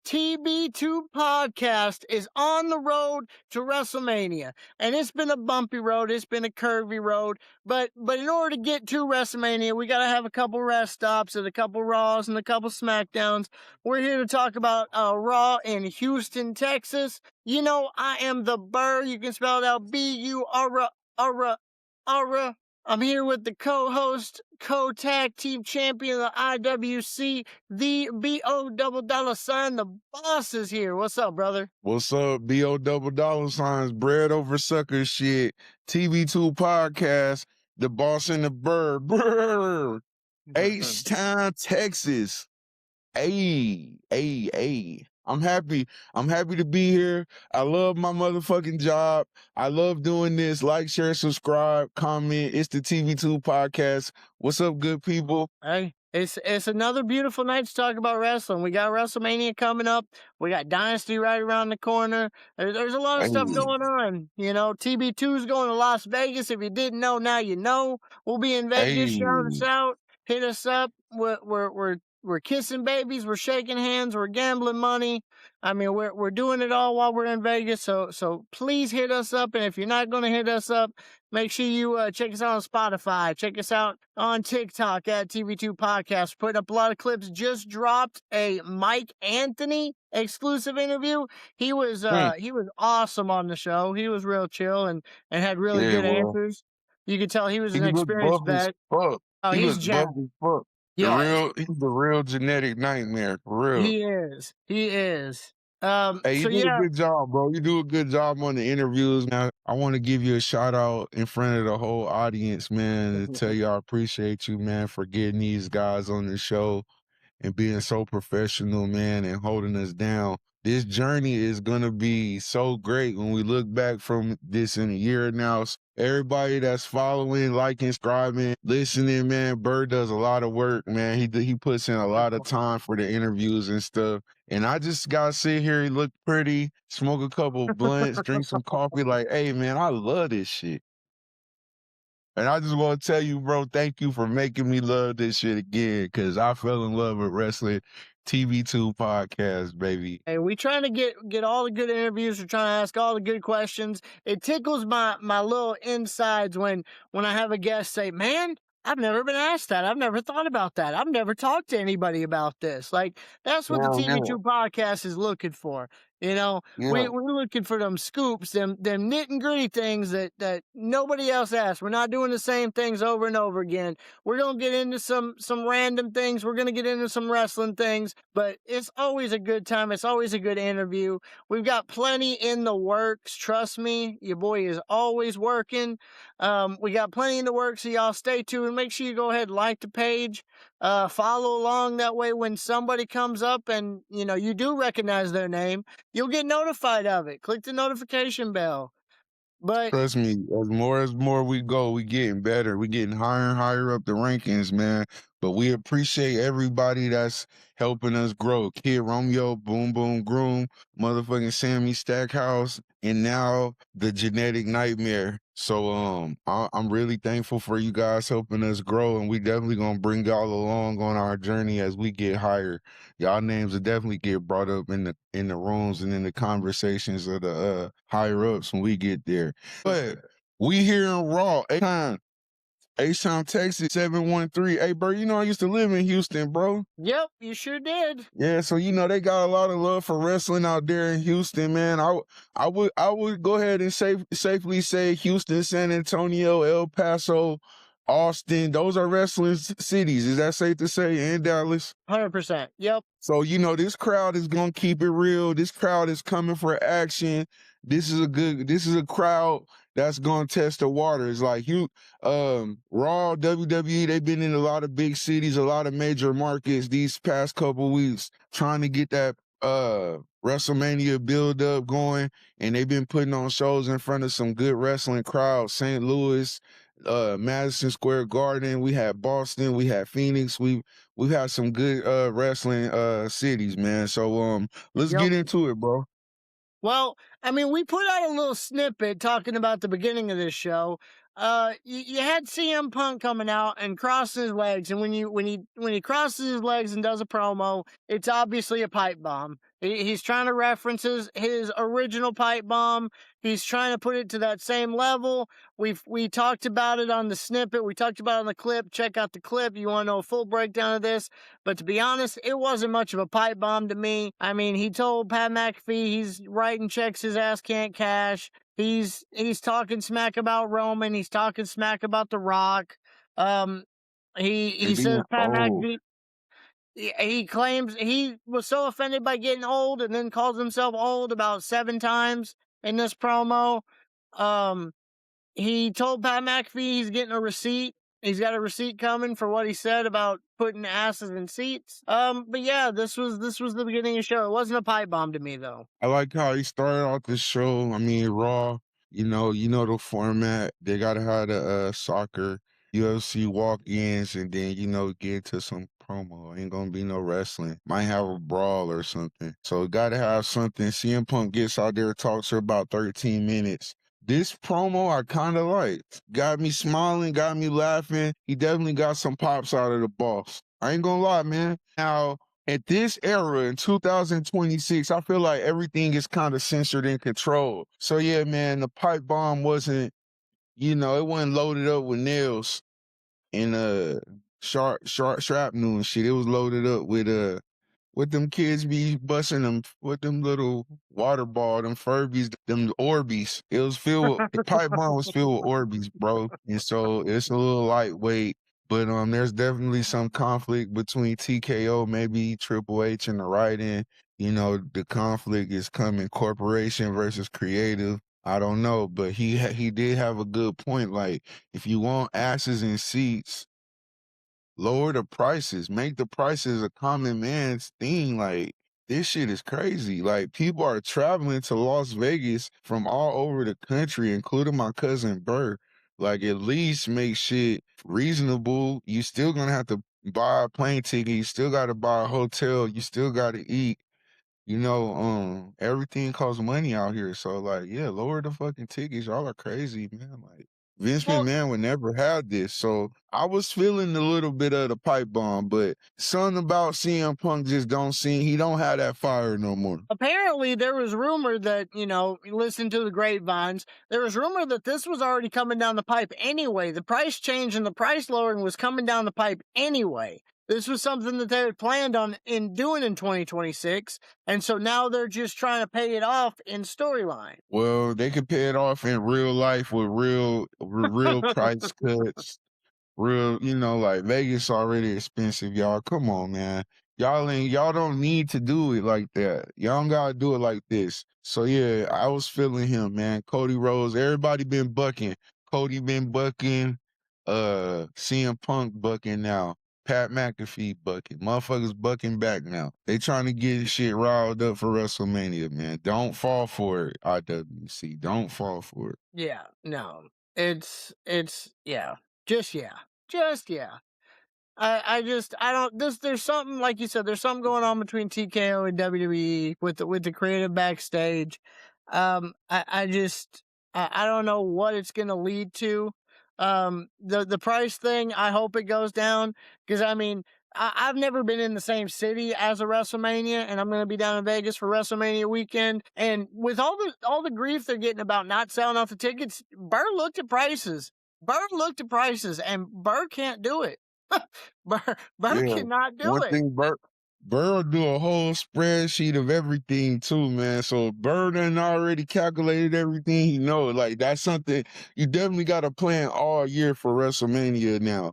TB2 podcast is on the road to WrestleMania. And it's been a bumpy road, it's been a curvy road, but in order to get to WrestleMania, we got to have a couple rest stops and a couple Raws and a couple SmackDowns. We're here to talk about Raw in Houston, Texas. You know, I am the Burrr. You can spell it out B-U-R-R. I'm here with the co-host, co-tag team champion of the IWC, the B.O. double dollar sign. The boss is here. What's up, brother? What's up, B.O. double dollar signs, bread over sucker shit, TB2 podcast, the boss and the Burrr, Burrr, H-Town, Texas. Hey. I'm happy to be here. I love my motherfucking job. I love doing this. Like, share, subscribe, comment. It's the TV2 podcast. What's up, good people? Hey, it's another beautiful night to talk about wrestling. We got WrestleMania coming up. We got Dynasty right around the corner. There's a lot of stuff going on. You know, TB2 is going to Las Vegas. If you didn't know, now you know. We'll be in Vegas. Shout us out. Hit us up. We're kissing babies, we're shaking hands, we're gambling money. I mean, we're doing it all while we're in Vegas. So please hit us up. And if you're not going to hit us up, make sure you check us out on Spotify. Check us out on TikTok at TV2 Podcast. Putting up a lot of clips. Just dropped a Mike Anthony exclusive interview. He was awesome on the show. He was real chill and had really good answers. You could tell he was an experienced vet. Oh, he was jacked as fuck. He's the real genetic nightmare, for real. He is. Hey, you do a good job, bro. You do a good job on the interviews. Now, I want to give you a shout out in front of the whole audience, man, to tell you I appreciate you, man, for getting these guys on the show and being so professional, man, and holding us down. This journey is going to be so great when we look back from this in a year now. Everybody that's following, liking, subscribing, listening, man, Burrr does a lot of work, man. He puts in a lot of time for the interviews and stuff. And I just got to sit here, he look pretty, smoke a couple blunts, drink some coffee, like, hey, man, I love this shit. And I just want to tell you, bro, thank you for making me love this shit again, because I fell in love with wrestling. TV2 podcast, baby. Hey, we trying to get all the good interviews. We're trying to ask all the good questions. It tickles my little insides when I have a guest say, man, I've never been asked that. I've never thought about that. I've never talked to anybody about this. Like, that's what the TV2 podcast is looking for. You know, we're looking for them scoops, them nit and gritty things that nobody else asks. We're not doing the same things over and over again. We're going to get into some random things. We're going to get into some wrestling things, but it's always a good time. It's always a good interview. We've got plenty in the works. Trust me, your boy is always working. We got plenty in the works, so y'all stay tuned. Make sure you go ahead and like the page. Follow along. That way when somebody comes up and, you know, you do recognize their name, you'll get notified of it. Click the notification bell. But trust me, as more we go, we getting better. We getting higher and higher up the rankings, man. But we appreciate everybody that's helping us grow. Kid Romeo, Boom Boom Groom, motherfucking Sammy Stackhouse, and now the Genetic Nightmare. So I'm really thankful for you guys helping us grow, and we definitely gonna bring y'all along on our journey as we get higher. Y'all names will definitely get brought up in the rooms and in the conversations of the higher ups when we get there. But we here in Raw, H-Town, Texas, 713. Hey, bro, you know I used to live in Houston, bro. Yep, you sure did. Yeah, so you know they got a lot of love for wrestling out there in Houston, man. I would go ahead and safely say Houston, San Antonio, El Paso, Austin. Those are wrestling cities. Is that safe to say? And Dallas. 100%. Yep. So you know this crowd is gonna keep it real. This crowd is coming for action. This is a crowd that's gonna test the waters. Like Raw, WWE, they've been in a lot of big cities, a lot of major markets these past couple weeks, trying to get that WrestleMania build up going, and they've been putting on shows in front of some good wrestling crowds. St. Louis, Madison Square Garden, we had Boston, we had Phoenix, we've had some good wrestling cities, man. So let's get into it, bro. Well, I mean, we put out a little snippet talking about the beginning of this show. you had CM Punk coming out and crossing his legs, and when he crosses his legs and does a promo, it's obviously a pipe bomb. He's trying to reference his original pipe bomb. He's trying to put it to that same level. We talked about it on the snippet. We talked about it on the clip. Check out the clip. You want to know a full breakdown of this? But to be honest, it wasn't much of a pipe bomb to me. I mean, he told Pat McAfee he's writing checks his ass can't cash. He's talking smack about Roman. He's talking smack about The Rock. Um, he And being says Pat old. McAfee. He claims he was so offended by getting old, and then calls himself old about 7 times in this promo. He told Pat McAfee he's getting a receipt. He's got a receipt coming for what he said about putting asses in seats. But yeah, this was the beginning of the show. It wasn't a pipe bomb to me though. I like how he started off the show. I mean, Raw, you know the format. They gotta have the soccer UFC walk-ins and then, get to some promo. Ain't gonna be no wrestling. Might have a brawl or something. So gotta have something. CM Punk gets out there, talks for about 13 minutes. This promo I kind of liked. Got me smiling, got me laughing. He definitely got some pops out of the boss. I ain't gonna lie, man. Now, at this era in 2026, I feel like everything is kind of censored and controlled. So yeah, man, the pipe bomb wasn't, it wasn't loaded up with nails and sharp shrapnel and shit. It was loaded up with what them kids be busting them with them little water ball, them Furbies, them Orbeez. It was filled with, the pipe bomb was filled with Orbeez, bro. And so it's a little lightweight, but there's definitely some conflict between TKO, maybe Triple H and the writing. The conflict is coming corporation versus creative. I don't know, but he did have a good point. Like, if you want asses in seats, lower the prices, make the prices a common man's thing. Like, this shit is crazy. Like, people are traveling to Las Vegas from all over the country, including my cousin Burr. Like, at least make shit reasonable. You still gonna have to buy a plane ticket. You still gotta buy a hotel. You still gotta eat. Everything costs money out here. So like, yeah, lower the fucking tickets. Y'all are crazy, man. Like, Vince Well, McMahon would never have this. So I was feeling a little bit of the pipe bomb, but something about CM Punk just don't seem, he don't have that fire no more. apparently there was rumor that, listen to the grapevines, there was rumor that this was already coming down the pipe anyway. The price change and the price lowering was coming down the pipe anyway. This was something that they had planned on doing in 2026, and so now they're just trying to pay it off in storyline. Well, they could pay it off in real life with real price cuts. Real, like Vegas already expensive, y'all. Come on, man. Y'all don't need to do it like that. Y'all don't gotta do it like this. So yeah, I was feeling him, man. Cody Rhodes, everybody been bucking. Cody been bucking, CM Punk bucking now. Pat McAfee bucking. Motherfuckers bucking back now. They trying to get shit riled up for WrestleMania, man. Don't fall for it, IWC. Don't fall for it. Yeah, no. It's yeah. Just yeah. Just yeah. I don't there's something, like you said, there's something going on between TKO and WWE with the creative backstage. I don't know what it's gonna lead to. The price thing, I hope it goes down, because I mean, I've never been in the same city as a WrestleMania, and I'm gonna be down in Vegas for WrestleMania weekend. And with all the grief they're getting about not selling off the tickets, Burr looked at prices. Burr looked at prices, and Burr can't do it. Burr Yeah. cannot do One it. thing, Burr will do a whole spreadsheet of everything too, man. So Burr done already calculated everything he knows. Like, that's something you definitely got to plan all year for WrestleMania now,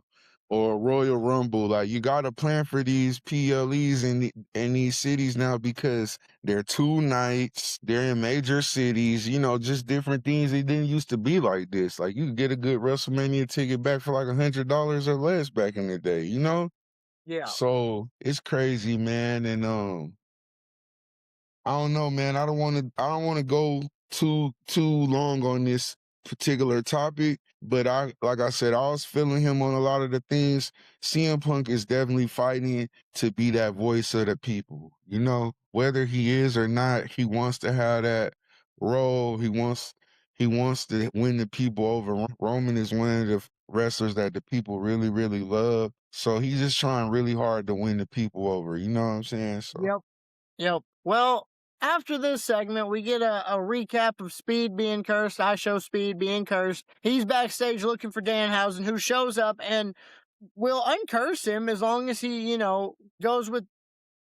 or Royal Rumble. Like, you got to plan for these PLEs in these cities now, because they're 2 nights. They're in major cities. Just different things. It didn't used to be like this. Like, you could get a good WrestleMania ticket back for like $100 or less back in the day. Yeah. So it's crazy, man. And I don't know, man. I don't wanna go too long on this particular topic, but like I said, I was feeling him on a lot of the things. CM Punk is definitely fighting to be that voice of the people. Whether he is or not, he wants to have that role. He wants to win the people over. Roman is one of the wrestlers that the people really, really love. So he's just trying really hard to win the people over. You know what I'm saying? So Yep. Well, after this segment, we get a recap of Speed being cursed. I show Speed being cursed. He's backstage looking for Danhausen, who shows up and will uncurse him as long as he, goes with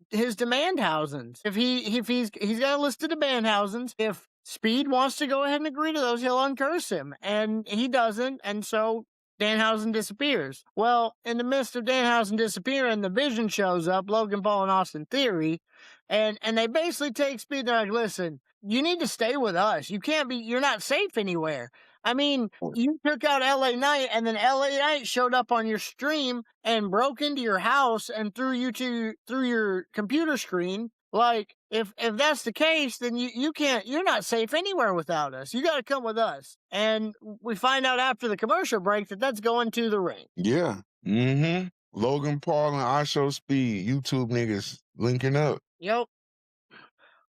his demand housings. If he's got a list of demand housings. If Speed wants to go ahead and agree to those, he'll uncurse him, and he doesn't, and so Danhausen disappears. Well, in the midst of Danhausen disappearing, the Vision shows up, Logan Paul and Austin Theory, and they basically take Speed. They're like, "Listen, you need to stay with us. You're not safe anywhere. I mean, you took out LA Knight, and then LA Knight showed up on your stream and broke into your house and threw your computer screen. Like, if that's the case, then you're not safe anywhere without us. You got to come with us." And we find out after the commercial break that that's going to the ring. Yeah. Logan Paul and I Show Speed, YouTube niggas linking up. Yep.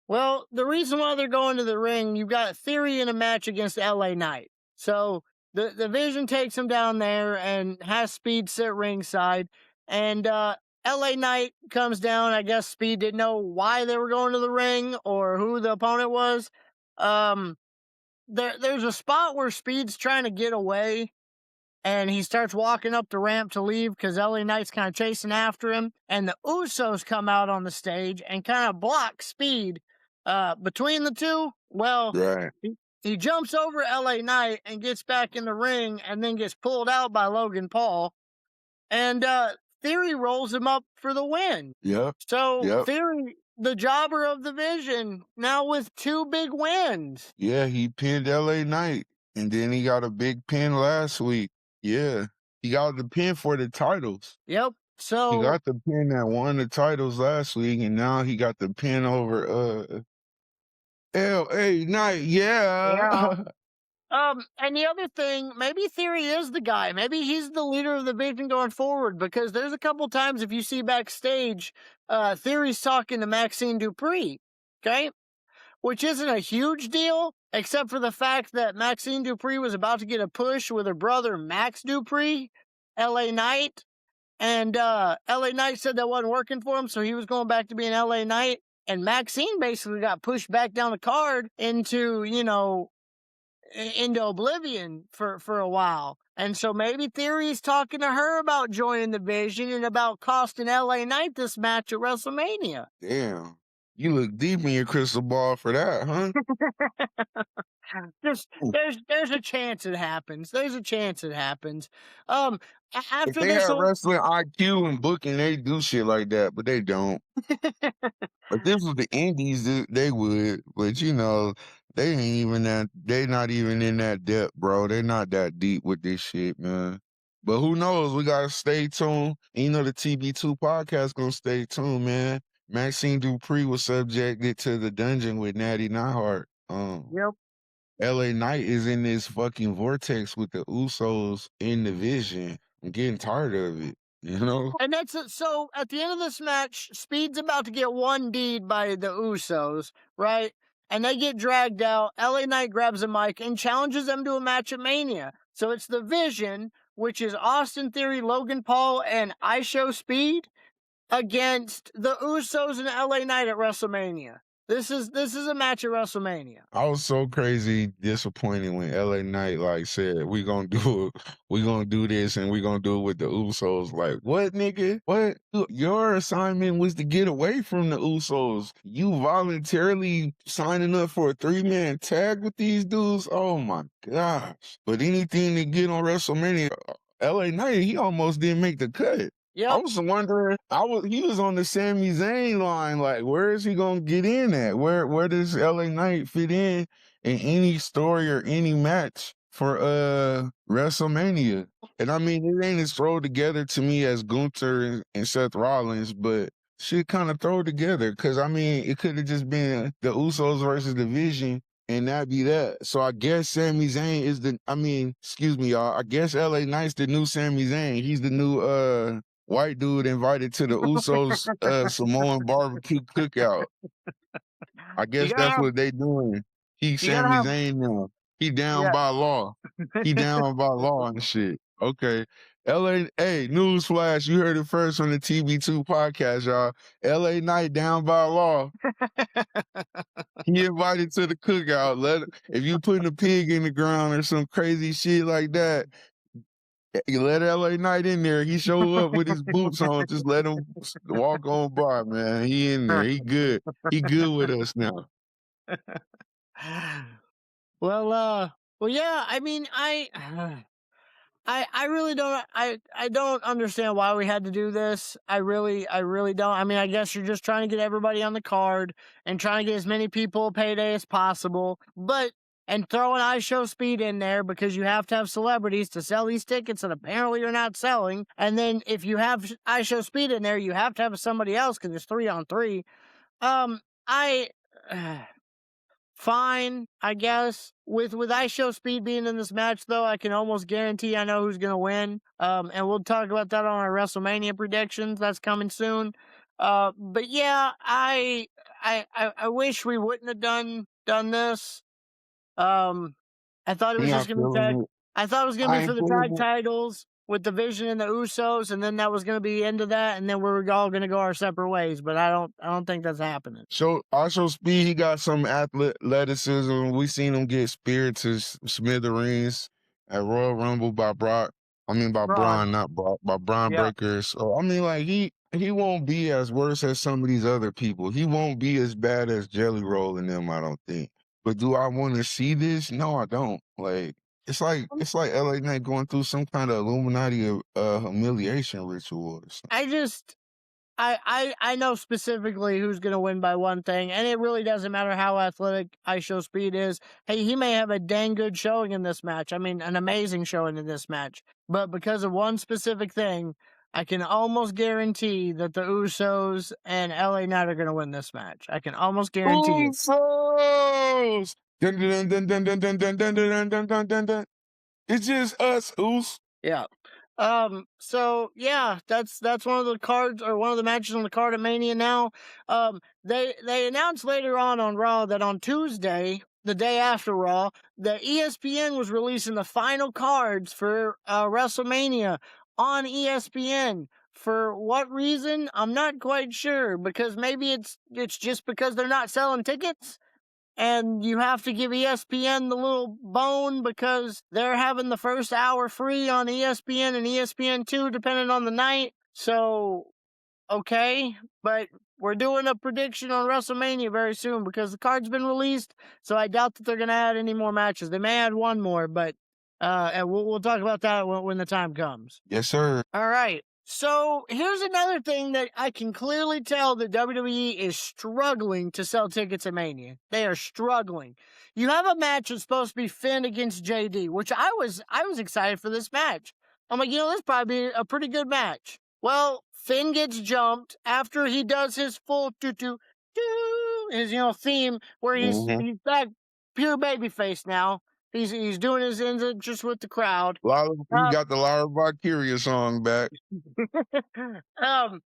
Well, the reason why they're going to the ring, you've got Theory in a match against LA Knight. So the Vision takes him down there and has Speed sit ringside. And LA Knight comes down. I guess Speed didn't know why they were going to the ring or who the opponent was. There's a spot where Speed's trying to get away, and he starts walking up the ramp to leave because LA Knight's kind of chasing after him. And the Usos come out on the stage and kind of block Speed between the two. Well, right. He jumps over LA Knight and gets back in the ring and then gets pulled out by Logan Paul. And Theory rolls him up for the win. Yep. So Theory, the jobber of the Vision, now with 2 big wins. Yeah, he pinned LA Knight. And then he got a big pin last week. Yeah. He got the pin for the titles. Yep. So he got the pin that won the titles last week, and now he got the pin over LA Knight. Yeah. And the other thing, maybe Theory is the guy. Maybe he's the leader of the Vision going forward, because there's a couple times, if you see backstage, Theory's talking to Maxine Dupree, okay? Which isn't a huge deal, except for the fact that Maxine Dupree was about to get a push with her brother, Max Dupree, LA Knight. And LA Knight said that wasn't working for him, so he was going back to being LA Knight. And Maxine basically got pushed back down the card into, into oblivion for a while. And so maybe Theory's talking to her about joining the Vision and about costing LA Knight this match at WrestleMania. Damn. You look deep in your crystal ball for that, huh? There's a chance it happens. There's a chance it happens. After if they have wrestling IQ and booking, they do shit like that, but they don't. If this was the Indies, they would. But they ain't even that. They not even in that depth, bro. They're not that deep with this shit, man. But who knows? We gotta stay tuned. And the TB2 podcast gonna stay tuned, man. Maxine Dupree was subjected to the dungeon with Natty Neidhart. Yep. LA Knight is in this fucking vortex with the Usos in the Vision. I'm getting tired of it, And that's it. So at the end of this match, Speed's about to get 1D'd by the Usos, right? And they get dragged out. LA Knight grabs a mic and challenges them to a match at Mania. So it's the Vision, which is Austin Theory, Logan Paul, and I Show Speed, against the Usos and LA Knight at WrestleMania. This is a match at WrestleMania. I was so crazy disappointed when LA Knight said we gonna do this and we gonna do it with the Usos. Like, what, nigga? What? Your assignment was to get away from the Usos. You voluntarily signing up for a 3-man tag with these dudes? Oh my gosh. But anything to get on WrestleMania, LA Knight, he almost didn't make the cut. Yep. I was wondering, he was on the Sami Zayn line. Like, where is he gonna get in at? Where does LA Knight fit in any story or any match for WrestleMania? And I mean, it ain't as thrown together to me as Gunther and Seth Rollins, but shit kind of throw together, because I mean, it could have just been the Usos versus the Vision, and that'd be that. So I guess Sami Zayn is excuse me, y'all. I guess LA Knight's the new Sami Zayn. He's the new white dude invited to the Usos Samoan barbecue cookout. I guess that's what they doing. He's Sami Zayn now. He down by law. He down by law and shit. Okay. LA, hey, newsflash, you heard it first on the TB2 podcast, y'all. LA Knight down by law. He invited to the cookout. If you putting a pig in the ground or some crazy shit like that, you let LA Knight in there. He show up with his boots on. Just let him walk on by, man. He in there. He good. He good with us now. Well, yeah. I mean, I really don't. I don't understand why we had to do this. I really don't. I mean, I guess you're just trying to get everybody on the card and trying to get as many people a payday as possible. But and throwing iShow Speed in there because you have to have celebrities to sell these tickets that apparently you're not selling. And then if you have iShow Speed in there, you have to have somebody else because it's 3-on-3. I. Fine, I guess. With iShow Speed being in this match, though, I can almost guarantee I know who's going to win. And we'll talk about that on our WrestleMania predictions. That's coming soon. But yeah, I wish we wouldn't have done this. I thought it was just going to be tag. I thought it was going to be for the tag titles with the Vision and the Usos, and then that was going to be the end of that, and then we were all going to go our separate ways. But I don't think that's happening. So also Speed, he got some athleticism. We seen him get speared to smithereens at Royal Rumble by Brock. I mean by Braun, not Brock, by Braun Breaker. So I mean, like he won't be as worse as some of these other people. He won't be as bad as Jelly Roll and them, I don't think. But do I want to see this? No, I don't. Like it's like LA Knight going through some kind of Illuminati humiliation ritual or something. I know specifically who's going to win by one thing, and it really doesn't matter how athletic iShow Speed is. Hey, he may have a dang good showing in this match. I mean, an amazing showing in this match. But because of one specific thing, I can almost guarantee that the Usos and LA Knight are going to win this match. I can almost guarantee Usos! Dun, dun, dun, dun, dun, dun, dun, dun, dun, dun, dun, dun, dun. It's just us, Us. Yeah. So yeah, that's one of the cards or one of the matches on the card at Mania now. They announced later on Raw that on Tuesday, the day after Raw, the ESPN was releasing the final cards for WrestleMania on ESPN. For what reason? I'm not quite sure, because maybe it's just because they're not selling tickets. And you have to give ESPN the little bone because they're having the first hour free on ESPN and ESPN2, depending on the night. So, okay, but we're doing a prediction on WrestleMania very soon because the card's been released. So I doubt that they're going to add any more matches. They may add one more, but and we'll talk about that when the time comes. Yes, sir. All right. So here's another thing that I can clearly tell that WWE is struggling to sell tickets at Mania. They are struggling. You have a match that's supposed to be Finn against JD, which I was excited for this match. I'm like, this probably be a pretty good match. Well, Finn gets jumped after he does his full his theme where he's back pure babyface now. He's doing his just with the crowd. He got the Lara Valkyria song back.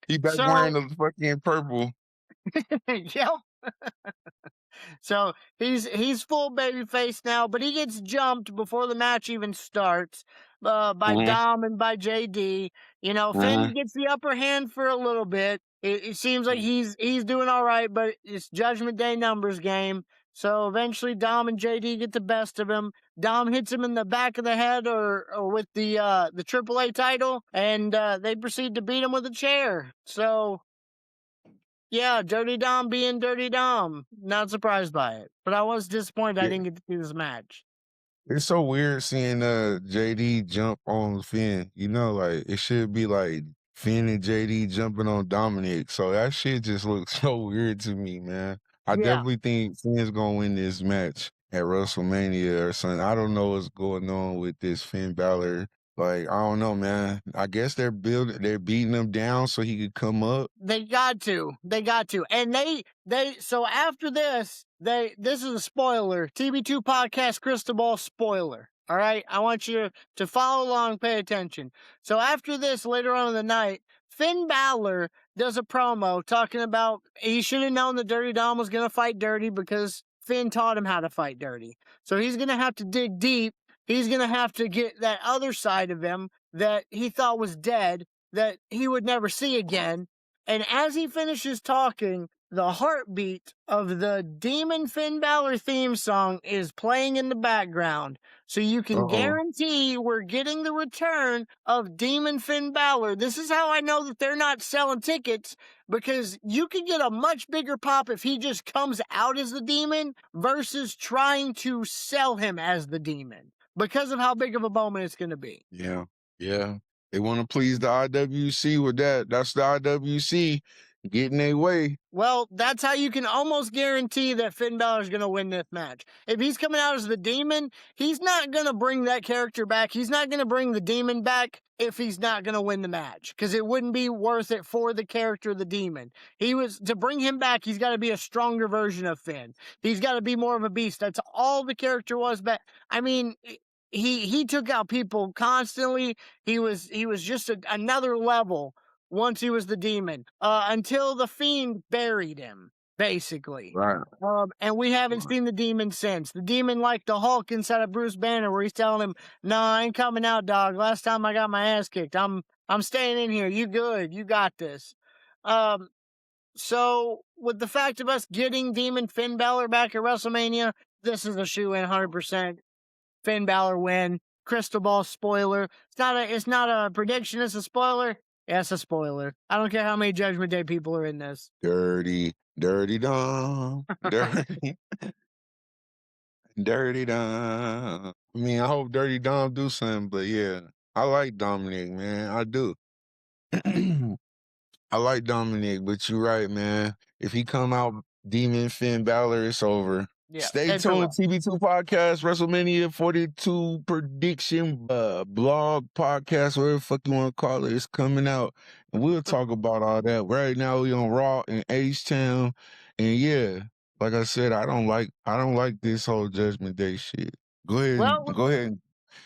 He back wearing the fucking purple. Yep. So he's full babyface now, but he gets jumped before the match even starts by Dom and by JD. Finn gets the upper hand for a little bit. It seems like he's doing all right, but it's Judgment Day numbers game. So eventually Dom and JD get the best of him. Dom hits him in the back of the head or with the AAA title, and they proceed to beat him with a chair. So, yeah, Dirty Dom being Dirty Dom. Not surprised by it. But I was disappointed I didn't get to see this match. It's so weird seeing JD jump on Finn. Like it should be like Finn and JD jumping on Dominic. So that shit just looks so weird to me, man. I definitely think Finn's gonna win this match at WrestleMania or something. I don't know what's going on with this Finn Balor. Like, I don't know, man. I guess they're beating him down so he could come up. They got to. And so after this, this is a spoiler. TB2 podcast Crystal Ball spoiler. All right. I want you to follow along, pay attention. So after this, later on in the night, Finn Balor does a promo talking about he should have known that Dirty Dom was going to fight Dirty because Finn taught him how to fight dirty. So he's going to have to dig deep. He's going to have to get that other side of him that he thought was dead, that he would never see again. And as he finishes talking, the heartbeat of the Demon Finn Balor theme song is playing in the background. So you can guarantee we're getting the return of Demon Finn Balor. This is how I know that they're not selling tickets, because you could get a much bigger pop if he just comes out as the demon versus trying to sell him as the demon, because of how big of a moment it's going to be. Yeah. Yeah. They want to please the IWC with that. That's the IWC getting their way. Well, that's how you can almost guarantee that Finn Balor's going to win this match. If he's coming out as the demon, he's not going to bring that character back. He's not going to bring the demon back if he's not going to win the match, because it wouldn't be worth it for the character of the demon. To bring him back, he's got to be a stronger version of Finn. He's got to be more of a beast. That's all the character was. But I mean, he took out people constantly. He was just another level once he was the demon, until the Fiend buried him, basically. Right. And we haven't seen the demon since. The demon like the Hulk inside of Bruce Banner, where he's telling him, "Nah, I ain't coming out, dog. Last time I got my ass kicked. I'm staying in here. You good. You got this." So with the fact of us getting Demon Finn Balor back at WrestleMania, this is a shoe-in 100%. Finn Balor win. Crystal ball spoiler. It's not a prediction, it's a spoiler. Yeah, it's a spoiler. I don't care how many Judgment Day people are in this. Dirty Dom. Dirty. Dirty Dom. I mean, I hope Dirty Dom do something, but yeah, I like Dominic, man. I do. I like Dominic, but you're right, man. If he come out Demon Finn Balor, it's over. Yeah, stay tuned. TB2 podcast, WrestleMania 42 prediction blog podcast, whatever the fuck you want to call it. It's coming out, and we'll talk about all that. Right now, we on Raw in H-Town, and yeah, like I said, I don't like this whole Judgment Day shit. Go ahead.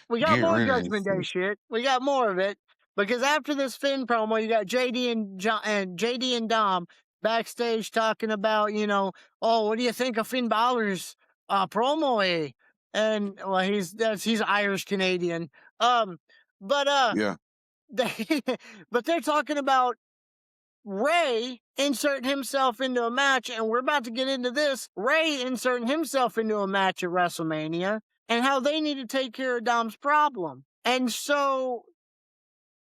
We got more Judgment Day shit. We got more of it, because after this Finn promo, you got JD and Dom backstage talking about, oh, what do you think of Finn Balor's promo? And well, he's Irish Canadian. Yeah. But they're talking about Rey inserting himself into a match, and we're about to get into this. Rey inserting himself into a match at WrestleMania, and how they need to take care of Dom's problem. And so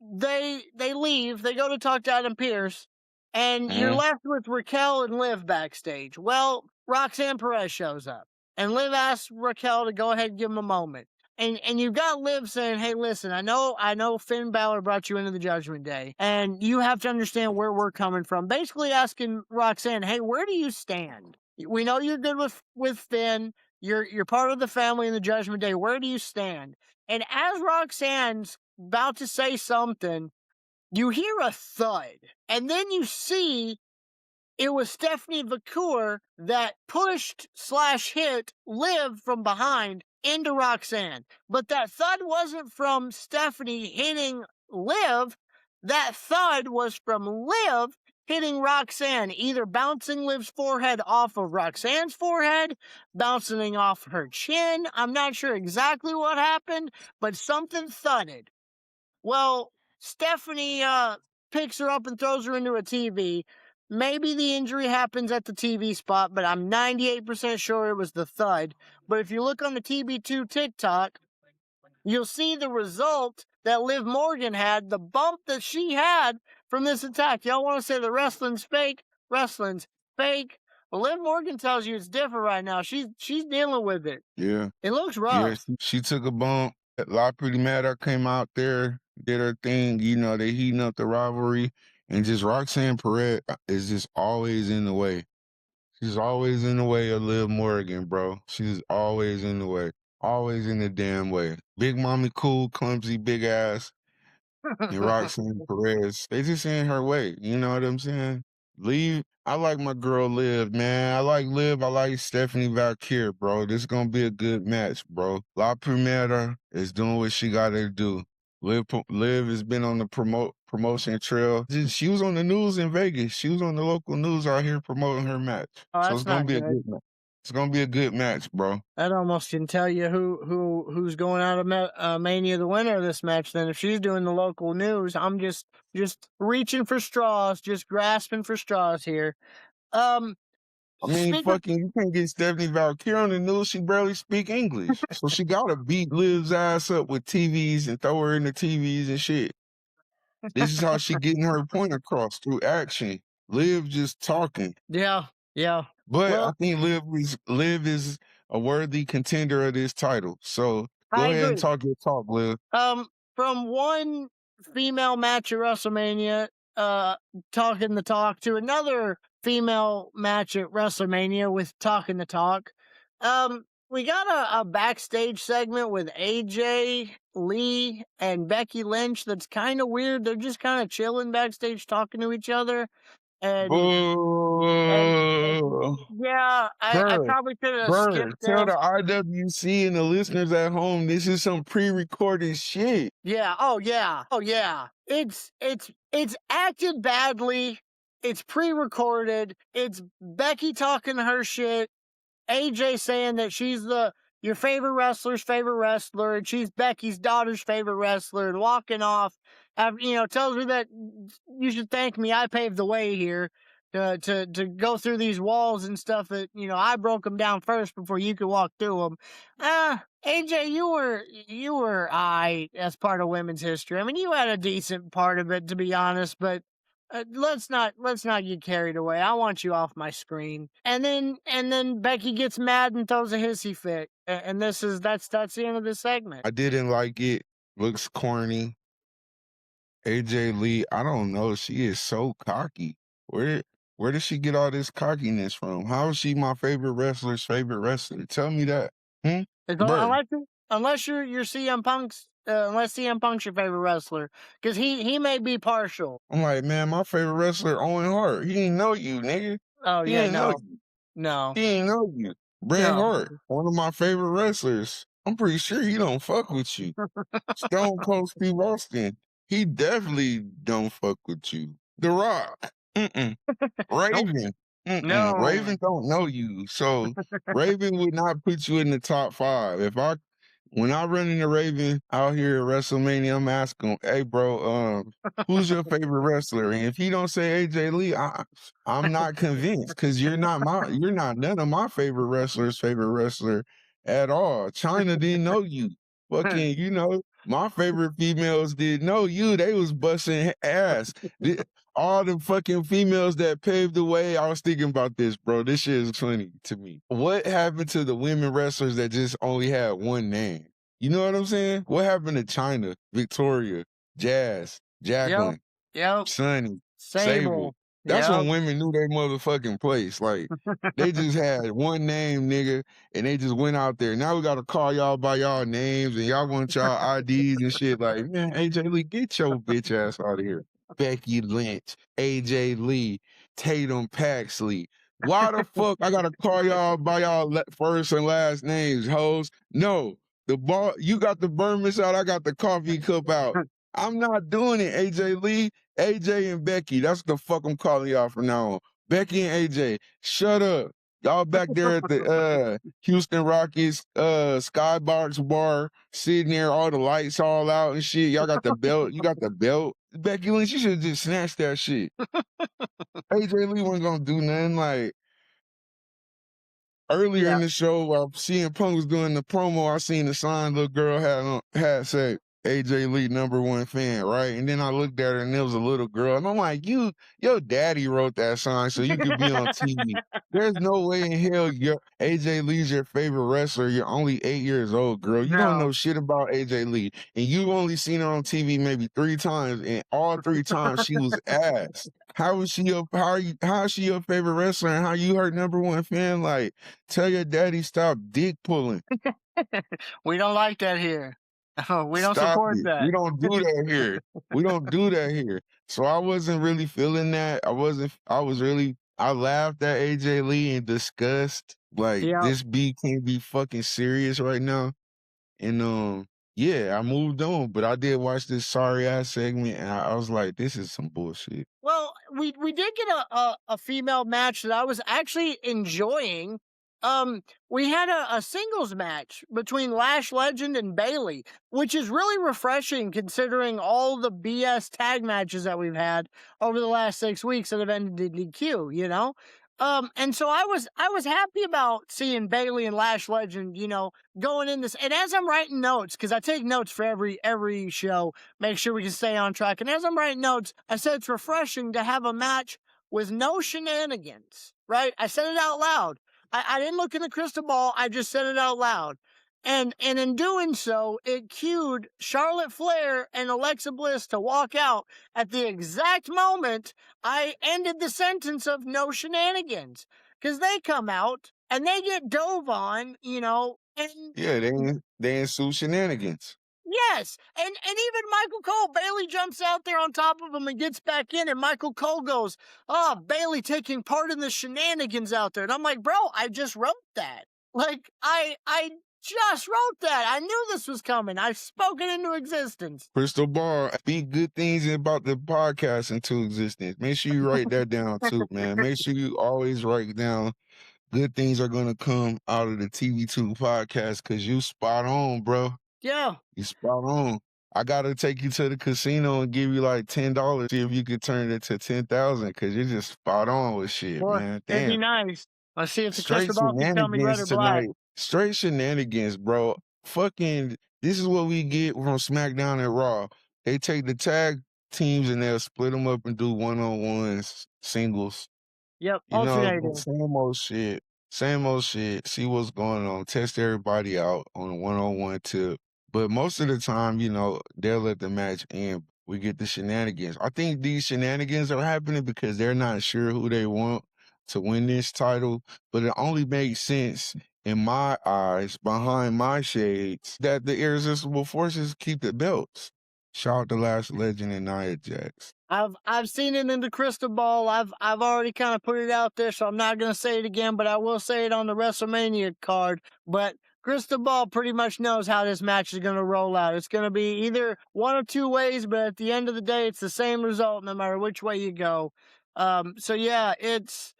they leave. They go to talk to Adam Pearce, and you're left with Raquel and Liv backstage. Well, Roxanne Perez shows up, and Liv asks Raquel to go ahead and give him a moment. And you've got Liv saying, "Hey, listen, I know Finn Balor brought you into the Judgment Day, and you have to understand where we're coming from." Basically asking Roxanne, "Hey, where do you stand? We know you're good with Finn. You're part of the family in the Judgment Day. Where do you stand?" And as Roxanne's about to say something, you hear a thud, and then you see it was Stephanie Vacour that pushed/hit Liv from behind into Roxanne. But that thud wasn't from Stephanie hitting Liv. That thud was from Liv hitting Roxanne, either bouncing Liv's forehead off of Roxanne's forehead, bouncing off her chin. I'm not sure exactly what happened, but something thudded. Well, Stephanie picks her up and throws her into a TV. Maybe the injury happens at the TV spot, but I'm 98% sure it was the thud. But if you look on the TB2 TikTok, you'll see the result that Liv Morgan had, the bump that she had from this attack. Y'all want to say the wrestling's fake? Wrestling's fake. Well, Liv Morgan tells you it's different right now. She's dealing with it. Yeah. It looks rough. Yeah, she took a bump. La Pretty Matter came out there, did her thing. They heating up the rivalry. And just Roxanne Perez is just always in the way. She's always in the way of Liv Morgan, bro. She's always in the way. Always in the damn way. Big mommy cool, clumsy, big ass. And Roxanne Perez, they just in her way. You know what I'm saying? I like my girl Liv, man. I like Liv. I like Stephanie Vacour, bro. This is going to be a good match, bro. La Primera is doing what she got to do. Liv has been on the promotion trail. She was on the news in Vegas. She was on the local news out here promoting her match. Oh, so it's going to be a good match. It's gonna be a good match, bro. That almost can tell you who's going out of Mania the winner of this match. Then if she's doing the local news, I'm just reaching for straws, just grasping for straws here. I mean, fucking, you can't get Stephanie Valkyrie on the news. She barely speak English, so she gotta beat Liv's ass up with TVs and throw her in the TVs and shit. This is how she getting her point across, through action. Liv just talking. Yeah. But I think Liv is a worthy contender of this title. So go ahead and talk your talk, Liv. From one female match at WrestleMania, talking the talk, to another female match at WrestleMania with talking the talk. We got a backstage segment with AJ Lee and Becky Lynch that's kind of weird. They're just kind of chilling backstage talking to each other. And yeah, I probably could have skipped Tell this. the IWC and the listeners at home, this is some pre-recorded shit. Yeah. Oh yeah. It's acted badly. It's pre-recorded. It's Becky talking her shit. AJ saying that she's your favorite wrestler's favorite wrestler, and she's Becky's daughter's favorite wrestler, and walking off. Tells her that you should thank me. I paved the way here to go through these walls and stuff that I broke them down first before you could walk through them. AJ, you were as part of women's history. I mean, you had a decent part of it, to be honest, but let's not get carried away. I want you off my screen. And then Becky gets mad and throws a hissy fit. And that's the end of this segment. I didn't like it. Looks corny. AJ Lee, I don't know. She is so cocky. Where did she get all this cockiness from? How is she my favorite wrestler's favorite wrestler? Tell me that. Unless you're CM Punk's. Unless CM Punk's your favorite wrestler, because he may be partial. I'm like, man, my favorite wrestler, Owen Hart. He didn't know you, nigga. Oh he yeah, didn't know you. No, he didn't know you. Bret Hart, one of my favorite wrestlers. I'm pretty sure he don't fuck with you. Stone Cold Steve Austin, he definitely don't fuck with you. The Rock, Raven. No. Raven don't know you, so Raven would not put you in the top 5. When I run into Raven out here at WrestleMania, I'm asking him, hey, bro, who's your favorite wrestler? And if he don't say AJ Lee, I'm not convinced, because you're not none of my favorite wrestlers' favorite wrestler at all. China didn't know you. Fucking, my favorite females didn't know you. They was busting ass. All the fucking females that paved the way, I was thinking about this, bro. This shit is funny to me. What happened to the women wrestlers that just only had one name? You know what I'm saying? What happened to China, Victoria, Jazz, Jacqueline, Sunny, Sable? That's when women knew their motherfucking place. Like, they just had one name, nigga, and they just went out there. Now we got to call y'all by y'all names, and y'all want y'all IDs and shit. Like, man, AJ Lee, get your bitch ass out of here. Becky Lynch, AJ Lee, Tatum Paxley. Why the fuck I gotta call y'all by y'all first and last names, hoes? No, you got the Burmans out, I got the coffee cup out. I'm not doing it, AJ Lee, AJ and Becky. That's the fuck I'm calling y'all from now on. Becky and AJ, shut up. Y'all back there at the Houston Rockets Skybox bar, sitting there, all the lights all out and shit. Y'all got the belt. You got the belt. Becky Lynch, you should have just snatched that shit. AJ Lee wasn't gonna do nothing. Like, earlier in the show, while CM Punk was doing the promo, I seen the sign little girl had said AJ Lee #1 fan, right? And then I looked at her and there was a little girl, and I'm like, your daddy wrote that sign so you could be on TV. There's no way in hell AJ Lee's your favorite wrestler. You're only 8 years old, girl. You don't know shit about AJ Lee, and you've only seen her on TV maybe 3 times, and all 3 times she was ass. How is she your favorite wrestler, and how you her #1 fan? Like, tell your daddy stop dick pulling. We don't like that here. We don't support that. We don't do that here. We don't do that here. So I wasn't really feeling that. I laughed at AJ Lee in disgust. Like, this beat can't be fucking serious right now. And I moved on. But I did watch this sorry ass segment, and I was like, this is some bullshit. Well, we did get a female match that I was actually enjoying. we had a singles match between Lash Legend and Bailey, which is really refreshing considering all the BS tag matches that we've had over the last 6 weeks that have ended in DQ, you know? And so I was happy about seeing Bailey and Lash Legend, going in this. And as I'm writing notes, because I take notes for every show, make sure we can stay on track. And as I'm writing notes, I said it's refreshing to have a match with no shenanigans, right? I said it out loud. I didn't look in the crystal ball. I just said it out loud. And in doing so, it cued Charlotte Flair and Alexa Bliss to walk out at the exact moment I ended the sentence of no shenanigans. Because they come out and they get dove on, and Yeah, they ensue shenanigans. yes, and even Michael Cole, Bailey jumps out there on top of him and gets back in, and Michael Cole goes, "Oh, Bailey taking part in the shenanigans out there," and I'm like, "Bro, I just wrote that. Like, I just wrote that. I knew this was coming. I've spoken into existence." Crystal ball, speak good things about the podcast into existence. Make sure you write that down too, man. Make sure you always write down good things are gonna come out of the TB2 podcast because you spot on, bro. Yeah. You spot on. I gotta take you to the casino and give you like $10. See if you could turn it to 10,000 because you're just spot on with shit, Boy, man. it'd be Damn. nice. Let's see if the Straight crystal ball can tell me red or shenanigans black. tonight. Straight shenanigans, bro. Fucking, this is what we get from SmackDown and Raw. They take the tag teams and they'll split them up and do one-on-ones, singles. Yep, You know, alternating. same old shit. Same old shit. See what's going on. Test everybody out on a one-on-one tip. But most of the time, they'll let the match end. We get the shenanigans. I think these shenanigans are happening because they're not sure who they want to win this title. But it only makes sense in my eyes, behind my shades, that the irresistible forces keep the belts. Shout out to Lash Legend and Nia Jax. I've seen it in the crystal ball. I've already kind of put it out there, so I'm not gonna say it again, but I will say it on the WrestleMania card. But crystal ball pretty much knows how this match is gonna roll out. It's gonna be either one of two ways, but at the end of the day, it's the same result no matter which way you go. So yeah, it.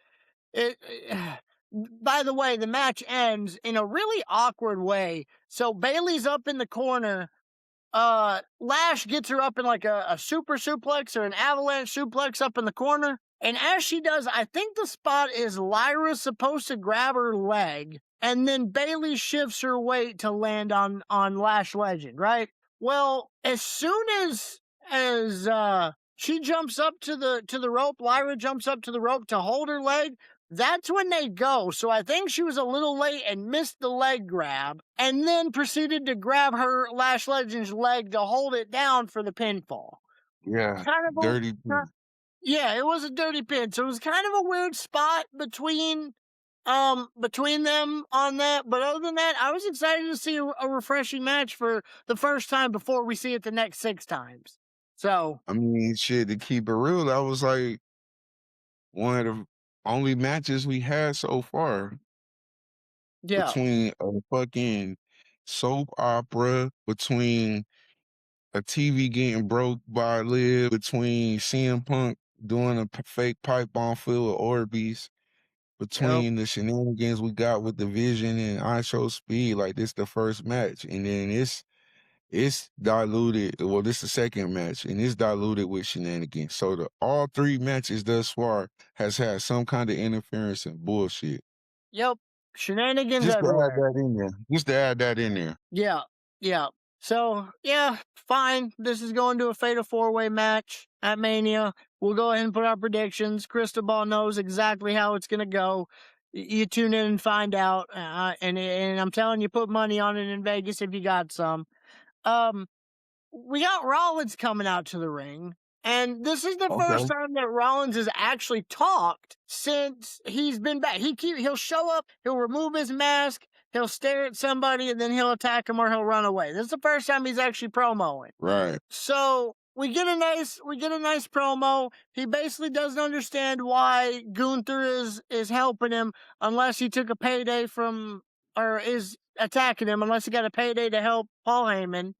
By the way, the match ends in a really awkward way. So Bailey's up in the corner. Lash gets her up in like a super suplex or an avalanche suplex up in the corner. And as she does, I think the spot is Lyra's supposed to grab her leg, and then Bailey shifts her weight to land on Lash Legend, right? Well, as soon as she jumps up to the rope, Lyra jumps up to the rope to hold her leg. That's when they go. So I think she was a little late and missed the leg grab, and then proceeded to grab her Lash Legend's leg to hold it down for the pinfall. Yeah, Kind of dirty. yeah, it was a dirty pin. So it was kind of a weird spot between them on that. But other than that, I was excited to see a refreshing match for the first time before we see it the next 6 times. So I mean, shit, to keep it real, that was like one of the only matches we had so far. yeah. Between a fucking soap opera, between a TV getting broke by Liv, between CM Punk doing a fake pipe bomb filled with Orbeez, between the shenanigans we got with the Vision and I Show Speed, like this the first match, and then it's diluted. Well, this the second match, and it's diluted with shenanigans. So all 3 matches thus far has had some kind of interference and bullshit. Yep. Shenanigans Just to everywhere. add that in there. Just to add that in there. Yeah. Yeah. So, yeah, fine. This is going to a fatal 4-way match at Mania. We'll go ahead and put our predictions. Crystal Ball knows exactly how it's going to go. You tune in and find out. And I'm telling you, put money on it in Vegas if you got some. We got Rollins coming out to the ring. And this is the first time that Rollins has actually talked since he's been back. He'll show up, he'll remove his mask, he'll stare at somebody, and then he'll attack him or he'll run away. This is the first time he's actually promoing. Right. So we get a nice promo. He basically doesn't understand why Gunther is helping him unless he took a payday from, or is attacking him unless he got a payday to help Paul Heyman.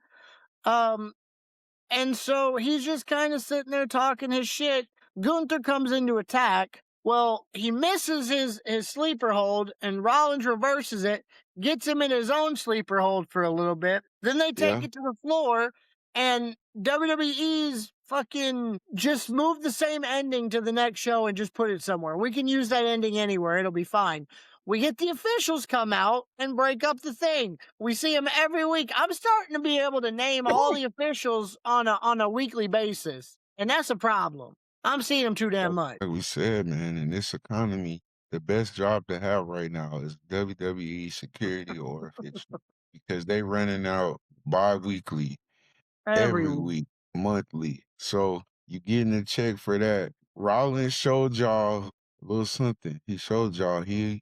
And so he's just kind of sitting there talking his shit. Gunther comes in to attack, Well, he misses his sleeper hold, and Rollins reverses it, gets him in his own sleeper hold for a little bit. Then they take it to the floor, and WWE's fucking just move the same ending to the next show and just put it somewhere. We can use that ending anywhere. It'll be fine. We get the officials come out and break up the thing. We see them every week. I'm starting to be able to name all the officials on a weekly basis, and that's a problem. I'm seeing them too damn much. Like we said, man, in this economy, the best job to have right now is WWE security or official because they running out bi-weekly, every week, monthly. So you getting a check for that. Rollins showed y'all a little something. He showed y'all he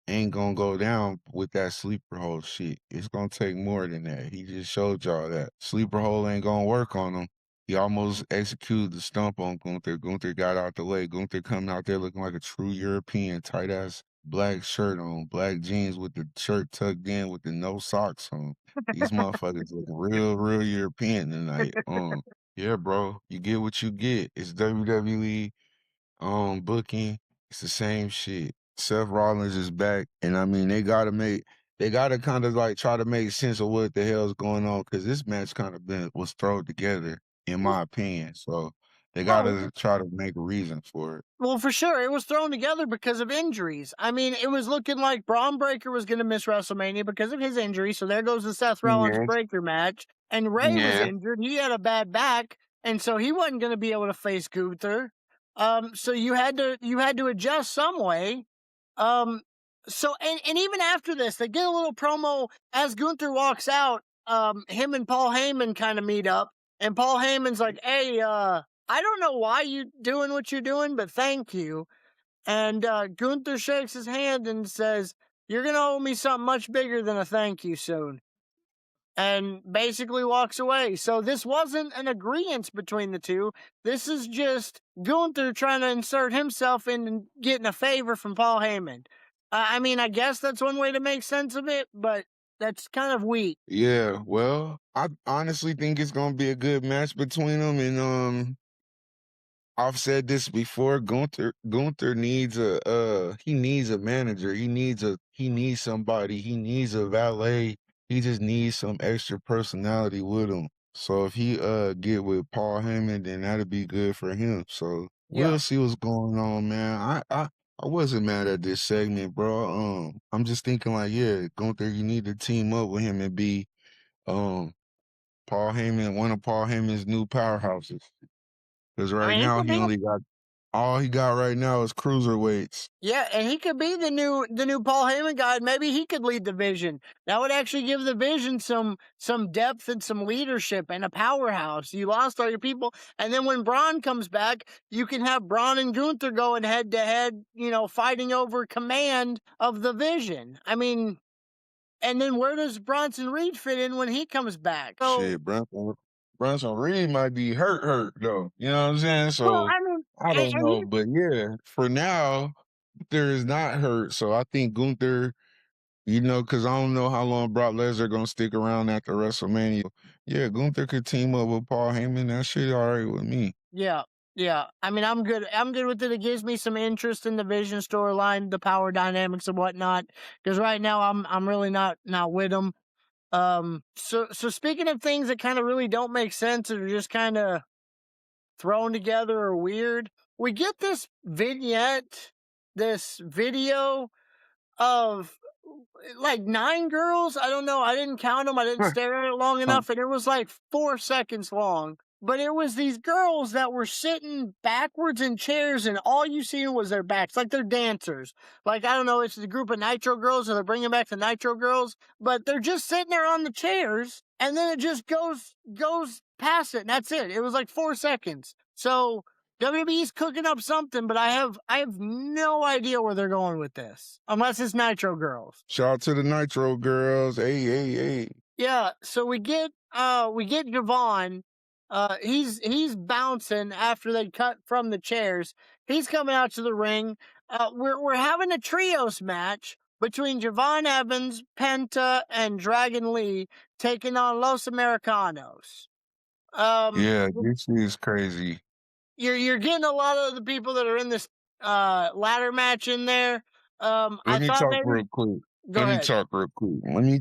ain't gonna go down with that sleeper hole shit. It's gonna take more than that. He just showed y'all that sleeper hole ain't gonna work on him. He almost executed the stump on Gunther. Gunther got out the way. Gunther coming out there looking like a true European, tight ass black shirt on, black jeans with the shirt tucked in with the no socks on. These motherfuckers looking real European tonight. Yeah, bro, you get what you get. It's WWE booking. It's the same shit. Seth Rollins is back, and I mean they gotta kind of like try to make sense of what the hell's going on because this match kind of was thrown together, in my opinion. So they gotta try to make a reason for it. Well, for sure, it was thrown together because of injuries. I mean, it was looking like Braun Breaker was going to miss WrestleMania because of his injury. So there goes the Seth Rollins Breaker match. And Rey was injured; he had a bad back, and so he wasn't going to be able to face Gunther. So you had to adjust some way. So and even after this, they get a little promo as Gunther walks out. Him and Paul Heyman kind of meet up, and Paul Heyman's like, "Hey, I don't know why you doing what you're doing, but thank you." And Gunther shakes his hand and says, "You're gonna owe me something much bigger than a thank you soon." And basically walks away. So this wasn't an agreement between the two. This is just Gunther trying to insert himself in and getting a favor from Paul Heyman. I mean, I guess that's one way to make sense of it, but that's kind of weak. Yeah, well, I honestly think it's gonna be a good match between them, and I've said this before. Gunther needs he needs a manager. He needs somebody. He needs a valet. He just needs some extra personality with him. So if he get with Paul Heyman, then that'd be good for him. So we'll see what's going on, man. I wasn't mad at this segment, bro. I'm just thinking like, yeah, Gunther, you need to team up with him and be Paul Heyman, one of Paul Heyman's new powerhouses. Because right now all he got right now is cruiserweights. Yeah, and he could be the new Paul Heyman guy. Maybe he could lead the Vision. That would actually give the Vision some depth and some leadership and a powerhouse. You lost all your people, and then when Braun comes back, you can have Braun and Gunther going head to head, fighting over command of the Vision. I mean, and then where does Bronson Reed fit in when he comes back? Shit, Bronson Reed might be hurt though. You know what I'm saying? So well, I mean, I don't know, but yeah, for now, Gunther is not hurt. So I think Gunther, because I don't know how long Brock Lesnar gonna stick around after WrestleMania. Yeah, Gunther could team up with Paul Heyman. That shit all right with me. Yeah. Yeah. I mean, I'm good. I'm good with it. It gives me some interest in the Vision storyline, the power dynamics and whatnot. Because right now I'm really not with them. So speaking of things that kind of really don't make sense or just kind of thrown together or weird, we get this vignette, this video of like 9 girls. I don't know. I didn't count them. I didn't stare at it long enough, and it was like 4 seconds long. But it was these girls that were sitting backwards in chairs, and all you seen was their backs, like they're dancers. Like, I don't know, it's the group of Nitro Girls, or they're bringing back the Nitro Girls, but they're just sitting there on the chairs, and then it just goes past it, and that's it. It was like 4 seconds. So WWE's cooking up something, but I have no idea where they're going with this, unless it's Nitro Girls. Shout out to the Nitro Girls. Hey. Yeah, so we get Javon. He's bouncing after they cut from the chairs. He's coming out to the ring. We're having a trios match between Javon Evans, Penta, and Dragon Lee taking on Los Americanos. Yeah, this is crazy. You're getting a lot of the people that are in this ladder match in there. I Let me thought talk real maybe quick. go ahead.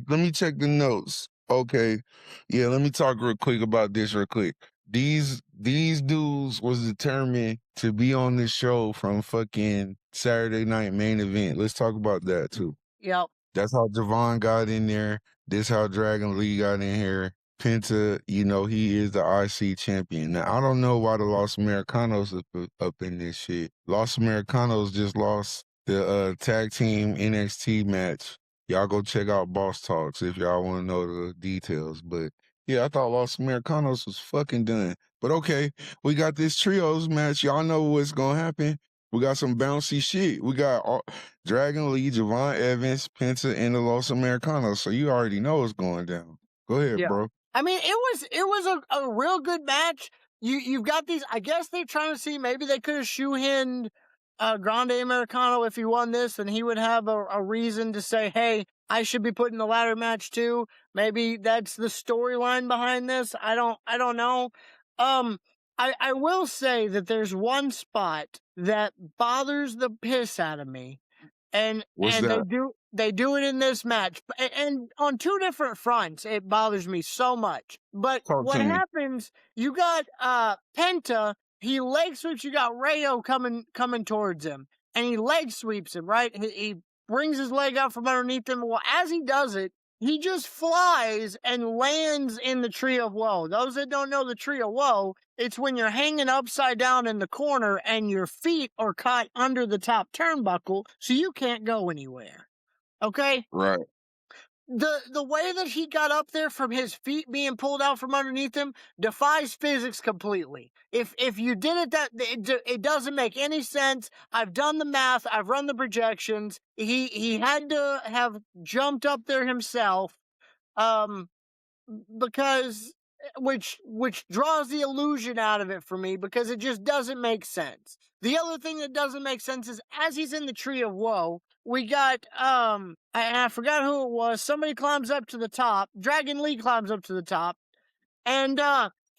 Let me check the notes. Okay. Yeah, let me talk real quick about this real quick. These dudes was determined to be on this show from fucking Saturday Night Main Event. Let's talk about that too. Yep. That's how Javon got in there. This how Dragon Lee got in here. Penta, you know, he is the IC champion. Now, I don't know why the Los Americanos up in this shit. Los Americanos just lost the tag team NXT match. Y'all go check out Boss Talks if y'all want to know the details. But yeah, I thought Los Americanos was fucking done. But okay, we got this trios match. Y'all know what's gonna happen. We got some bouncy shit. We got Dragon Lee, Javon Evans, Penta, and the Los Americanos. So you already know what's going down. Go ahead, bro. I mean, it was a real good match. You've got these. I guess they're trying to see maybe they could have shoe-hinned Grande Americano if he won this, and he would have a reason to say, "Hey, I should be put in the ladder match too." Maybe that's the storyline behind this. I don't know. I will say that there's one spot that bothers the piss out of me, and they do it in this match, and on two different fronts. It bothers me so much. But what happens? You got Penta. He leg sweeps. You got Rayo coming towards him, and he leg sweeps him. Right. He brings his leg out from underneath him. Well, as he does it, he just flies and lands in the Tree of Woe. Those that don't know the Tree of Woe, it's when you're hanging upside down in the corner and your feet are caught under the top turnbuckle, so you can't go anywhere. Okay? Right. The way that he got up there from his feet being pulled out from underneath him defies physics completely. If you did it, it doesn't make any sense. I've done the math. I've run the projections. He had to have jumped up there himself, because which draws the illusion out of it for me, because it just doesn't make sense. The other thing that doesn't make sense is as he's in the Tree of Woe, we got I forgot who it was. Somebody climbs up to the top. Dragon Lee climbs up to the top and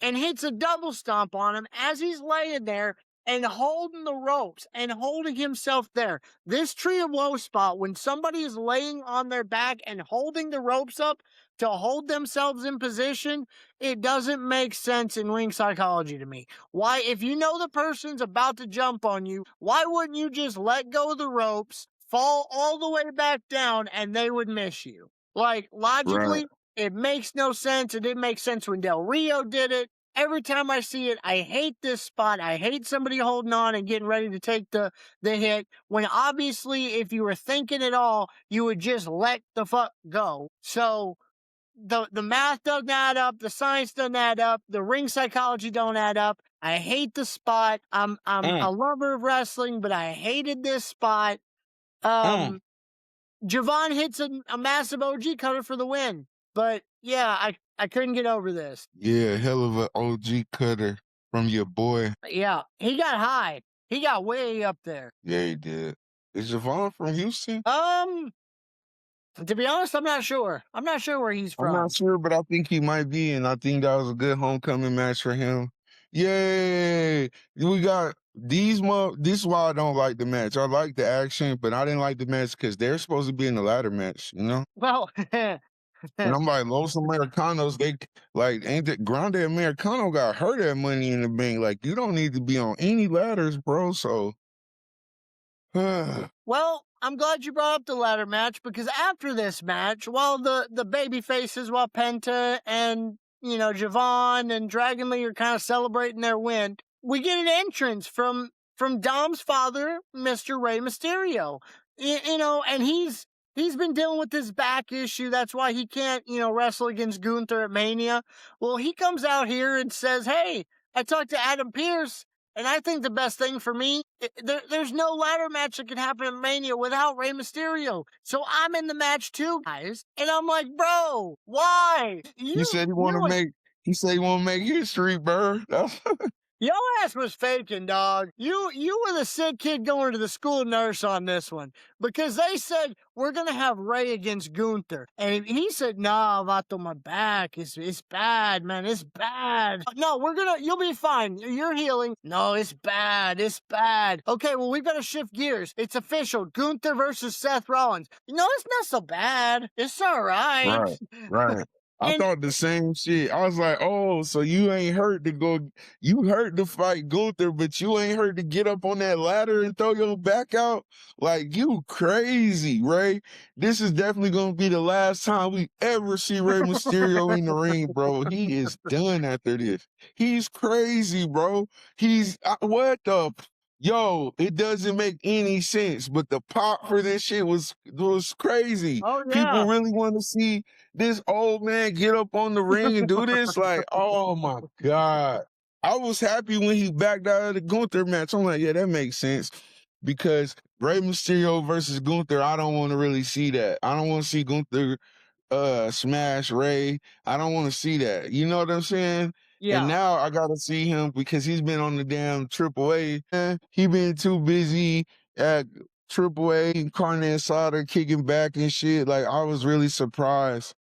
hits a double stomp on him as he's laying there and holding the ropes and holding himself there. This Tree of Woe spot, when somebody is laying on their back and holding the ropes up to hold themselves in position, it doesn't make sense in ring psychology to me. Why, if you know the person's about to jump on you, why wouldn't you just let go of the ropes, fall all the way back down, and they would miss you? Like, logically, it makes no sense. It didn't make sense when Del Rio did it. Every time I see it, I hate this spot. I hate somebody holding on and getting ready to take the hit, when obviously, if you were thinking at all, you would just let the fuck go. So the math doesn't add up, the science doesn't add up, the ring psychology don't add up. I hate the spot. I'm a lover of wrestling, but I hated this spot. Javon hits a massive OG cutter for the win. But yeah, I couldn't get over this. Yeah, hell of an OG cutter from your boy. Yeah, he got high. He got way up there. Yeah, he did. Is Javon from Houston? To be honest, I'm not sure. I'm not sure where he's from. I'm not sure, but I think he might be, and I think that was a good homecoming match for him. Yay! We got this is why I don't like the match. I like the action, but I didn't like the match because they're supposed to be in the ladder match, you know? Well, and I'm like, Los Americanos, they like, ain't that Grande Americano got hurt at Money in the Bank? Like, you don't need to be on any ladders, bro. So, well, I'm glad you brought up the ladder match, because after this match, while the baby faces, while Penta and, you know, Javon and Dragon Lee are kind of celebrating their win, we get an entrance from Dom's father, Mr. Rey Mysterio. You know, and he's been dealing with this back issue. That's why he can't, you know, wrestle against Gunther at Mania. Well, he comes out here and says, "Hey, I talked to Adam Pearce, and I think the best thing for me, there's no ladder match that can happen at Mania without Rey Mysterio. So I'm in the match too, guys." And I'm like, bro, why? He said he want to make history, Burrr. Your ass was faking, dog. You were the sick kid going to the school nurse on this one because they said we're gonna have Ray against Gunther, and he said, "Nah, Vato, my back it's bad, man. It's bad. No, you'll be fine. You're healing. No, it's bad. It's bad. Okay, well we gotta shift gears. It's official. Gunther versus Seth Rollins. No, it's not so bad. It's all right. Right, right. I And thought the same shit. I was like, oh, so you ain't hurt you hurt to fight Gunther, but you ain't hurt to get up on that ladder and throw your back out? Like, you crazy, Ray. This is definitely going to be the last time we ever see Rey Mysterio in the ring, bro. He is done after this. He's crazy, bro. What the Yo, it doesn't make any sense, but the pop for this shit was crazy. oh People yeah. really want to see this old man get up on the ring and do this. Like, oh my God. I was happy when he backed out of the Gunther match. I'm like, yeah, that makes sense. Because Rey Mysterio versus Gunther, I don't want to really see that. I don't want to see Gunther smash Ray. I don't want to see that. You know what I'm saying? And Yeah. now I gotta see him because he's been on the damn AAA. He been too busy at AAA, carne asada, kicking back and shit. Like, I was really surprised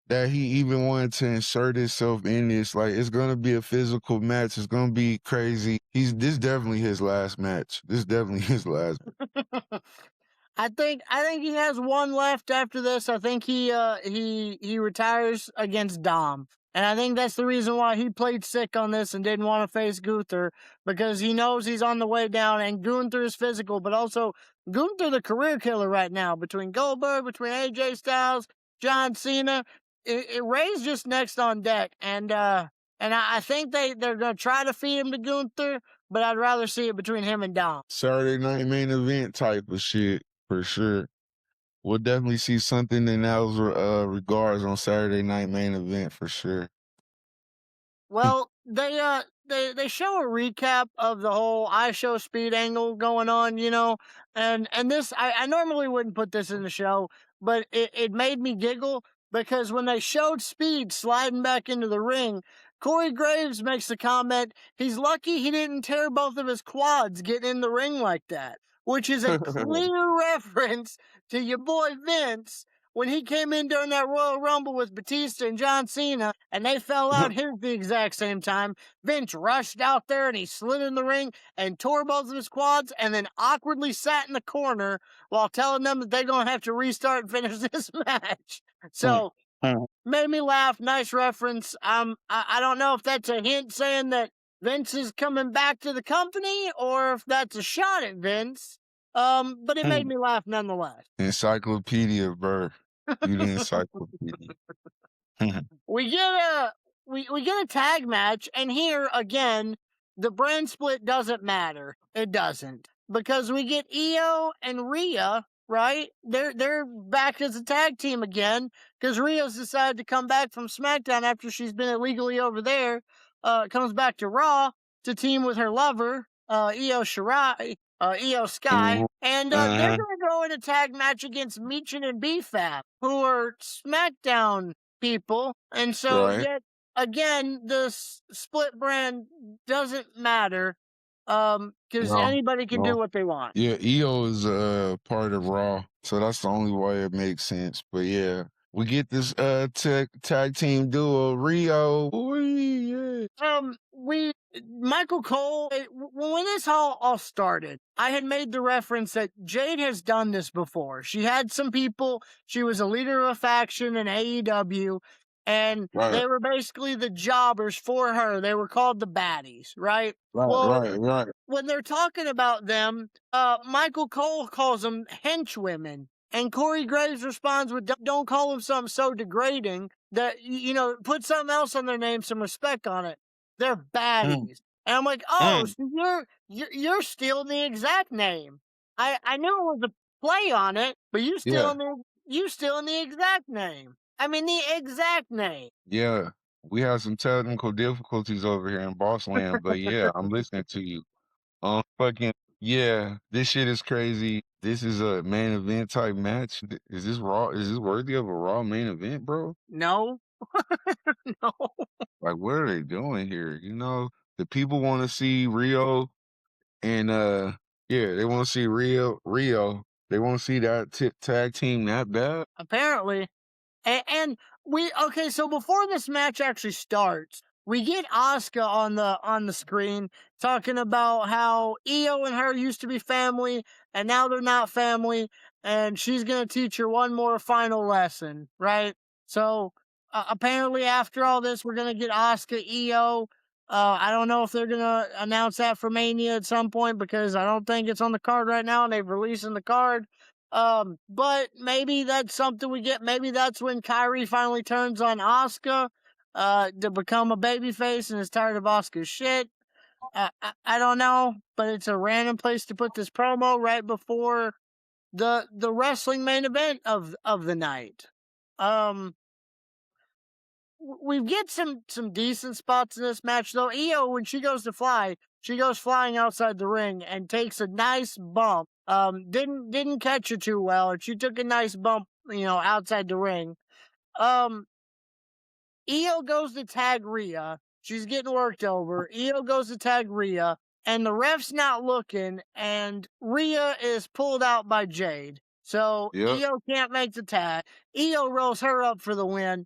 that he even wanted to insert himself in this. Like, it's gonna be a physical match. It's gonna be crazy. This definitely his last match. This definitely his last. I think he has one left after this. I think he retires against Dom. And I think that's the reason why he played sick on this and didn't want to face Gunther, because he knows he's on the way down, and Gunther is physical, but also Gunther the career killer right now, between Goldberg, between AJ Styles, John Cena. Ray's just next on deck, and I think they're gonna try to feed him to Gunther, but I'd rather see it between him and Dom. Saturday night main event type of shit for sure. We'll definitely see something in those regards on Saturday night main event for sure. Well, they show a recap of the whole I show speed angle going on, and this I normally wouldn't put this in the show, but it made me giggle because when they showed Speed sliding back into the ring, Corey Graves makes the comment he's lucky he didn't tear both of his quads getting in the ring like that, which is a clear reference to your boy Vince when he came in during that Royal Rumble with Batista and John Cena, and they fell out here at the exact same time. Vince rushed out there and he slid in the ring and tore both of his quads, and then awkwardly sat in the corner while telling them that they're going to have to restart and finish this match. So, made me laugh. Nice reference. I don't know if that's a hint saying that Vince is coming back to the company or if that's a shot at Vince. But it made me laugh nonetheless. Encyclopedia, Burrr. You the encyclopedia. we get a tag match, and here again, the brand split doesn't matter. It doesn't, because we get Io and Rhea. Right? They're back as a tag team again because Rhea's decided to come back from SmackDown after she's been illegally over there. Comes back to Raw to team with her lover, Io Shirai, Io Sky, and they're going to go in a tag match against Michin and B-Fab, who are SmackDown people. And so, yet again, the split brand doesn't matter because anybody can do what they want. Yeah, Io is part of Raw, so that's the only way it makes sense. But yeah, we get this tag team duo, Rio. Michael Cole, when this all started, I had made the reference that Jade has done this before. She had some people, she was a leader of a faction in AEW, and they were basically the jobbers for her. They were called the baddies, right? Right. When they're talking about them, Michael Cole calls them henchwomen. And Corey Graves responds with, don't call them something so degrading that, put something else on their name, some respect on it. They're baddies. And I'm like, oh, so you're stealing the exact name. I knew it was a play on it, but you stealing the exact name. I mean, the exact name. Yeah, we have some technical difficulties over here in Boss Land, but yeah, I'm listening to you. Yeah, this shit is crazy. This is a main event type match. Is this Raw? Is this worthy of a Raw main event, bro? No. No. Like, what are they doing here? The people want to see Rio and they want to see Rio. They want to see that tag team that bad. Apparently. And so before this match actually starts, we get Asuka on the screen talking about how Io and her used to be family and now they're not family, and she's gonna teach her one more final lesson, right? So apparently after all this, we're gonna get Asuka Io. I don't know if they're gonna announce that for Mania at some point because I don't think it's on the card right now, and they've released the card. But maybe that's something we get. Maybe that's when Kyrie finally turns on Asuka, to become a babyface and is tired of Asuka's shit. I don't know, but it's a random place to put this promo right before the wrestling main event of the night. We get some decent spots in this match though. Io, when she goes to fly, she goes flying outside the ring and takes a nice bump. Didn't catch her too well, and she took a nice bump, outside the ring. Io goes to tag Rhea. She's getting worked over. Io goes to tag Rhea, and the ref's not looking, and Rhea is pulled out by Jade. So Io can't make the tag. Io rolls her up for the win,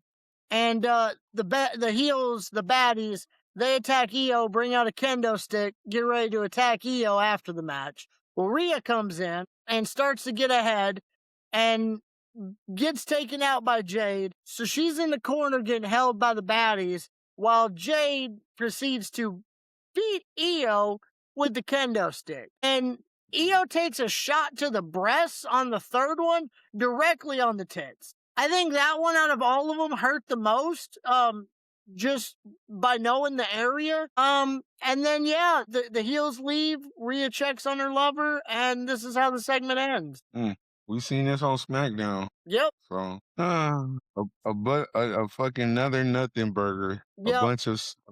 and the heels, the baddies, they attack Io, bring out a kendo stick, get ready to attack Io after the match. Well, Rhea comes in and starts to get ahead, and gets taken out by Jade. So she's in the corner getting held by the baddies while Jade proceeds to beat Io with the kendo stick. And Io takes a shot to the breasts on the third one, directly on the tits. I think that one out of all of them hurt the most, just by knowing the area. And then, the heels leave, Rhea checks on her lover, and this is how the segment ends. We seen this on SmackDown. Yep. So a fucking another nothing burger. Yep. A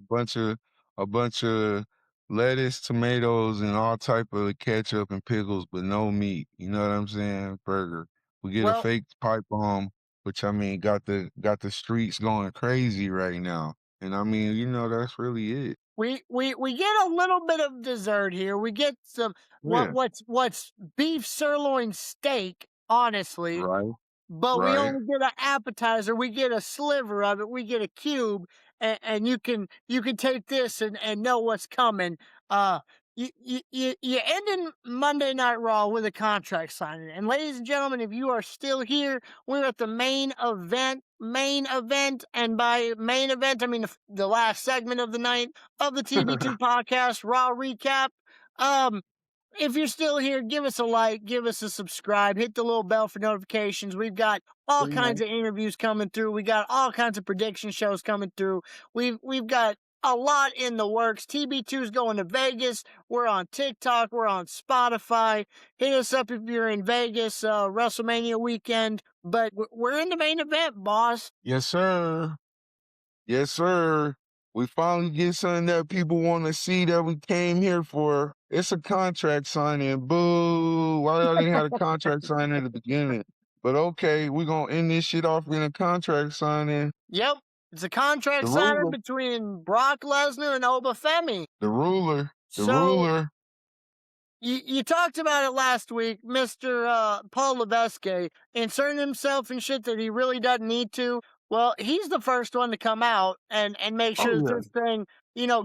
bunch of lettuce, tomatoes, and all type of ketchup and pickles, but no meat. You know what I'm saying? Burger. We get a fake pipe bomb, which I mean got the streets going crazy right now. And I mean, that's really it. We get a little bit of dessert here. We get some what's beef sirloin steak, honestly. Right. But we only get an appetizer. We get a sliver of it. We get a cube, and you can take this and know what's coming. You ending Monday Night Raw with a contract signing. And ladies and gentlemen, if you are still here, we're at the main event. And by main event, I mean the last segment of the night of the TB2 podcast, Raw Recap. If you're still here, give us a like, give us a subscribe, hit the little bell for notifications. We've got all kinds of interviews coming through. We got all kinds of prediction shows coming through. We've got a lot in the works. TB2's going to Vegas. We're on TikTok. We're on Spotify. Hit us up if you're in Vegas, WrestleMania weekend. But we're in the main event, boss. Yes, sir. Yes, sir. We finally get something that people want to see that we came here for. It's a contract signing. Boo. Why y'all didn't have a contract signing at the beginning? But okay, we're going to end this shit off in a contract signing. Yep. It's a contract signing between Brock Lesnar and Obafemi. The ruler. The ruler. You talked about it last week, Mr. Paul Levesque, inserting himself in shit that he really doesn't need to. Well, he's the first one to come out and make sure that this thing,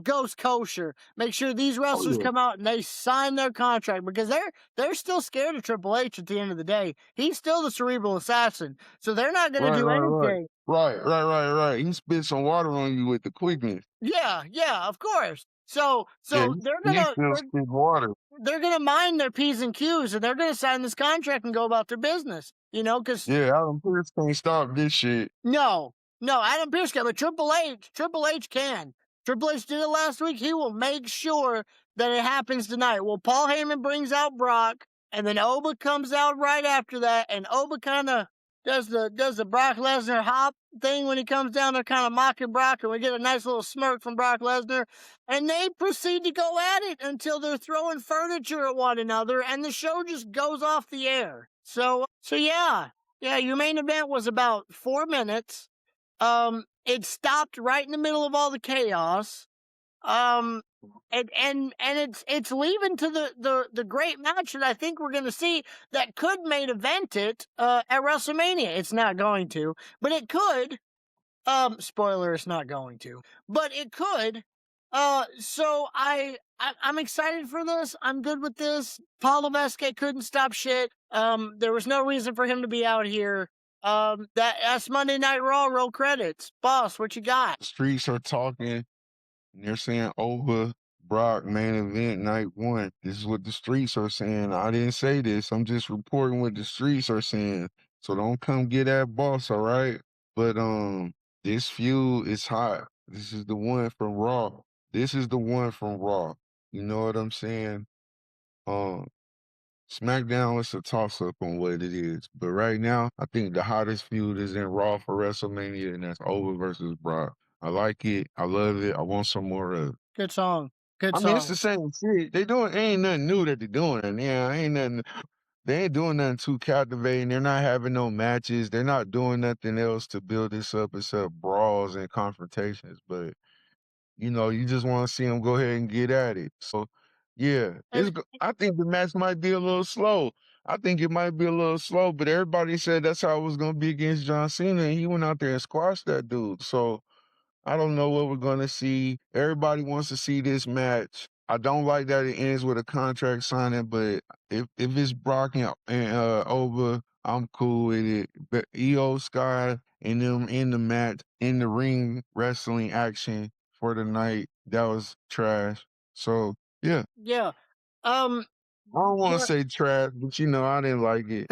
goes kosher. Make sure these wrestlers come out and they sign their contract because they're still scared of Triple H at the end of the day. He's still the cerebral assassin, so they're not going to do anything. Right. He spit some water on you with the quickness. Yeah, of course. So they're gonna mind their P's and Q's, and they're gonna sign this contract and go about their business. Because Adam Pearce can't stop this shit. No, Adam Pearce can, but Triple H can. Triple H did it last week. He will make sure that it happens tonight. Well, Paul Heyman brings out Brock, and then Oba comes out right after that, and Oba kind of does the Brock Lesnar hop thing when he comes down there, kind of mocking Brock, and we get a nice little smirk from Brock Lesnar, and they proceed to go at it until they're throwing furniture at one another, and the show just goes off the air. So yeah, your main event was about 4 minutes. It stopped right in the middle of all the chaos. And it's leaving to the great match that I think we're going to see that could main event it at WrestleMania. It's not going to, but it could. Spoiler, it's not going to, but it could. So I'm excited for this. I'm good with this. Paulo Vesque couldn't stop shit. There was no reason for him to be out here. That's Monday Night Raw. Roll credits, boss. What you got? Streets are talking. And they're saying over Brock main event night 1. This is what the streets are saying. I didn't say this. I'm just reporting what the streets are saying. So don't come get that boss, all right? But this feud is hot. This is the one from Raw. This is the one from Raw. You know what I'm saying? Um SmackDown is a toss up on what it is. But right now, I think the hottest feud is in Raw for WrestleMania, and that's Over versus Brock. I like it. I love it. I want some more of it. Good song. Good I mean, it's song. the same shit. They doing ain't nothing new that they're doing. And yeah, ain't nothing. They ain't doing nothing too captivating. They're not having no matches. They're not doing nothing else to build this up except brawls and confrontations. But you know, you just want to see them go ahead and get at it. So, yeah, And I think the match might be a little slow. I think it might be a little slow, but everybody said that's how it was going to be against John Cena, and he went out there and squashed that dude. So, I don't know what we're going to see. Everybody wants to see this match. I don't like that it ends with a contract signing, but if it's Brock and over, I'm cool with it. But EO Sky and them in the match, in the ring wrestling action for the night, that was trash. So yeah, yeah. I don't want to But say trash, but you know I didn't like it.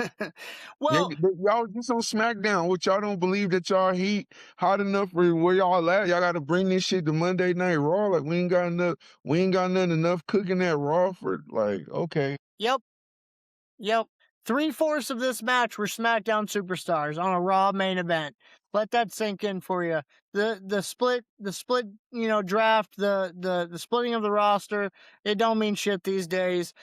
well, Y'all just on SmackDown, which y'all don't believe that y'all heat hot enough for where y'all at. Y'all gotta bring this shit to Monday Night Raw. Like we ain't got nothing enough cooking that Raw for like, okay. yep. Yep. 3/4 of this match were SmackDown superstars on a Raw main event. Let that sink in for you. The split, draft, the splitting of the roster, it don't mean shit these days.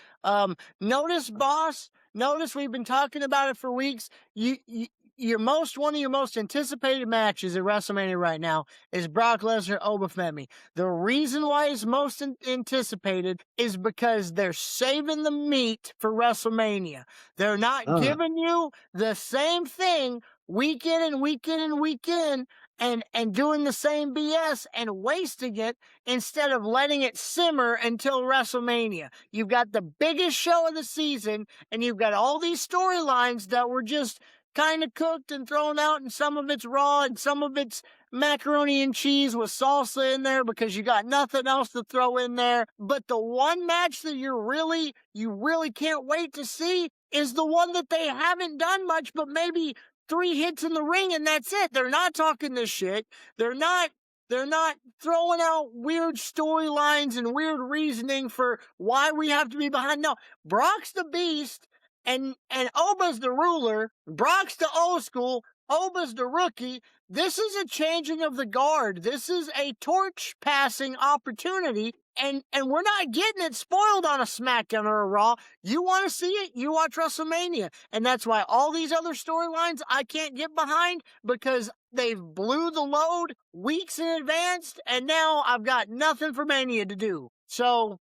Notice, boss, notice we've been talking about it for weeks. One of your most anticipated matches at WrestleMania right now is Brock Lesnar Obafemi. The reason why it's most anticipated is because they're saving the meat for WrestleMania. They're not giving you the same thing week in and week in and week in and doing the same BS and wasting it instead of letting it simmer until WrestleMania. You've got the biggest show of the season and you've got all these storylines that were just kind of cooked and thrown out, and some of it's raw and some of it's macaroni and cheese with salsa in there because you got nothing else to throw in there. But the one match that you really can't wait to see is the one that they haven't done much, but maybe 3 hits in the ring and that's it. They're not talking this shit. They're not throwing out weird storylines and weird reasoning for why we have to be behind. No, Brock's the beast and Oba's the ruler. Brock's the old school. Oba's the rookie. This is a changing of the guard. This is a torch passing opportunity, and we're not getting it spoiled on a SmackDown or a Raw. You want to see it? You watch WrestleMania, and that's why all these other storylines I can't get behind because they've blew the load weeks in advance, and now I've got nothing for Mania to do. So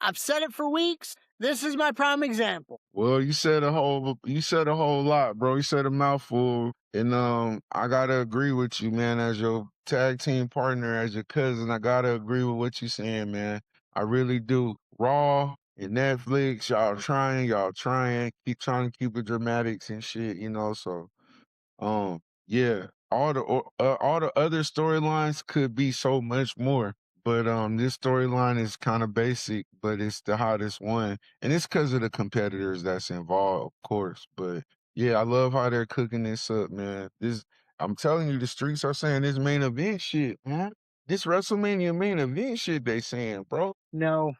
I've said it for weeks. This is my prime example. Well, you said a whole lot, bro. You said a mouthful. And I gotta agree with you, man, as your tag team partner, as your cousin. I gotta agree with what you're saying, man. I really do. Raw and Netflix, y'all trying, keep trying to keep it dramatics and shit, you know. So yeah, all the other storylines could be so much more. But this storyline is kind of basic, but it's the hottest one, and it's because of the competitors that's involved, of course. But yeah, I love how they're cooking this up, man. I'm telling you, the streets are saying this main event shit, man. This WrestleMania main event shit they saying, bro. No.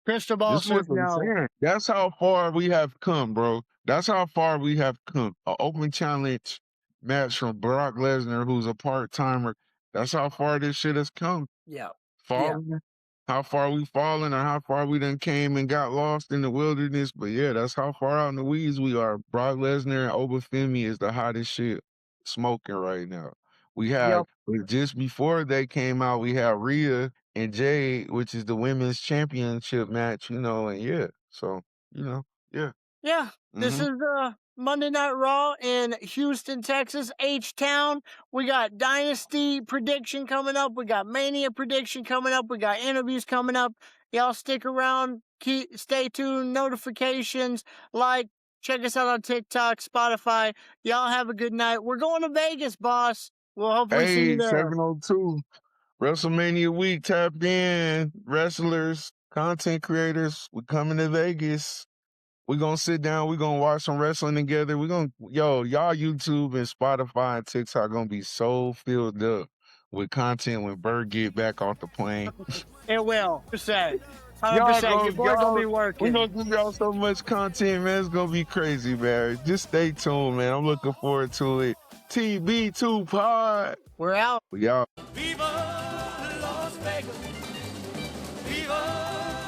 Crystal Ball This is what says they no. saying. That's how far we have come, bro. That's how far we have come. An open challenge match from Brock Lesnar, who's a part timer. That's how far this shit has come. Yeah. Yeah. Falling, how far we fallen, or how far we done came and got lost in the wilderness. But yeah, that's how far out in the weeds we are. Brock Lesnar and Obafemi is the hottest shit smoking right now. We have Yep. just before they came out, we had Rhea and Jade, which is the women's championship match, you know, and yeah. So, you know, yeah. Yeah, this is Monday Night Raw in Houston, Texas, H-Town. We got Dynasty prediction coming up. We got Mania prediction coming up. We got interviews coming up. Y'all stick around. Stay tuned. Notifications. Like. Check us out on TikTok, Spotify. Y'all have a good night. We're going to Vegas, boss. We'll hopefully see you there. 702. WrestleMania week, tap in. Wrestlers, content creators, we're coming to Vegas. We're going to sit down. We're going to watch some wrestling together. Y'all YouTube and Spotify and TikTok going to be so filled up with content when Burrr get back off the plane. It will. 100%. Your boy gonna be working. We're gonna give y'all so much content, man. It's gonna be crazy, man. Just stay tuned, man. I'm looking forward to it. TB2 pod. We're out. We out. Viva Las Vegas. Viva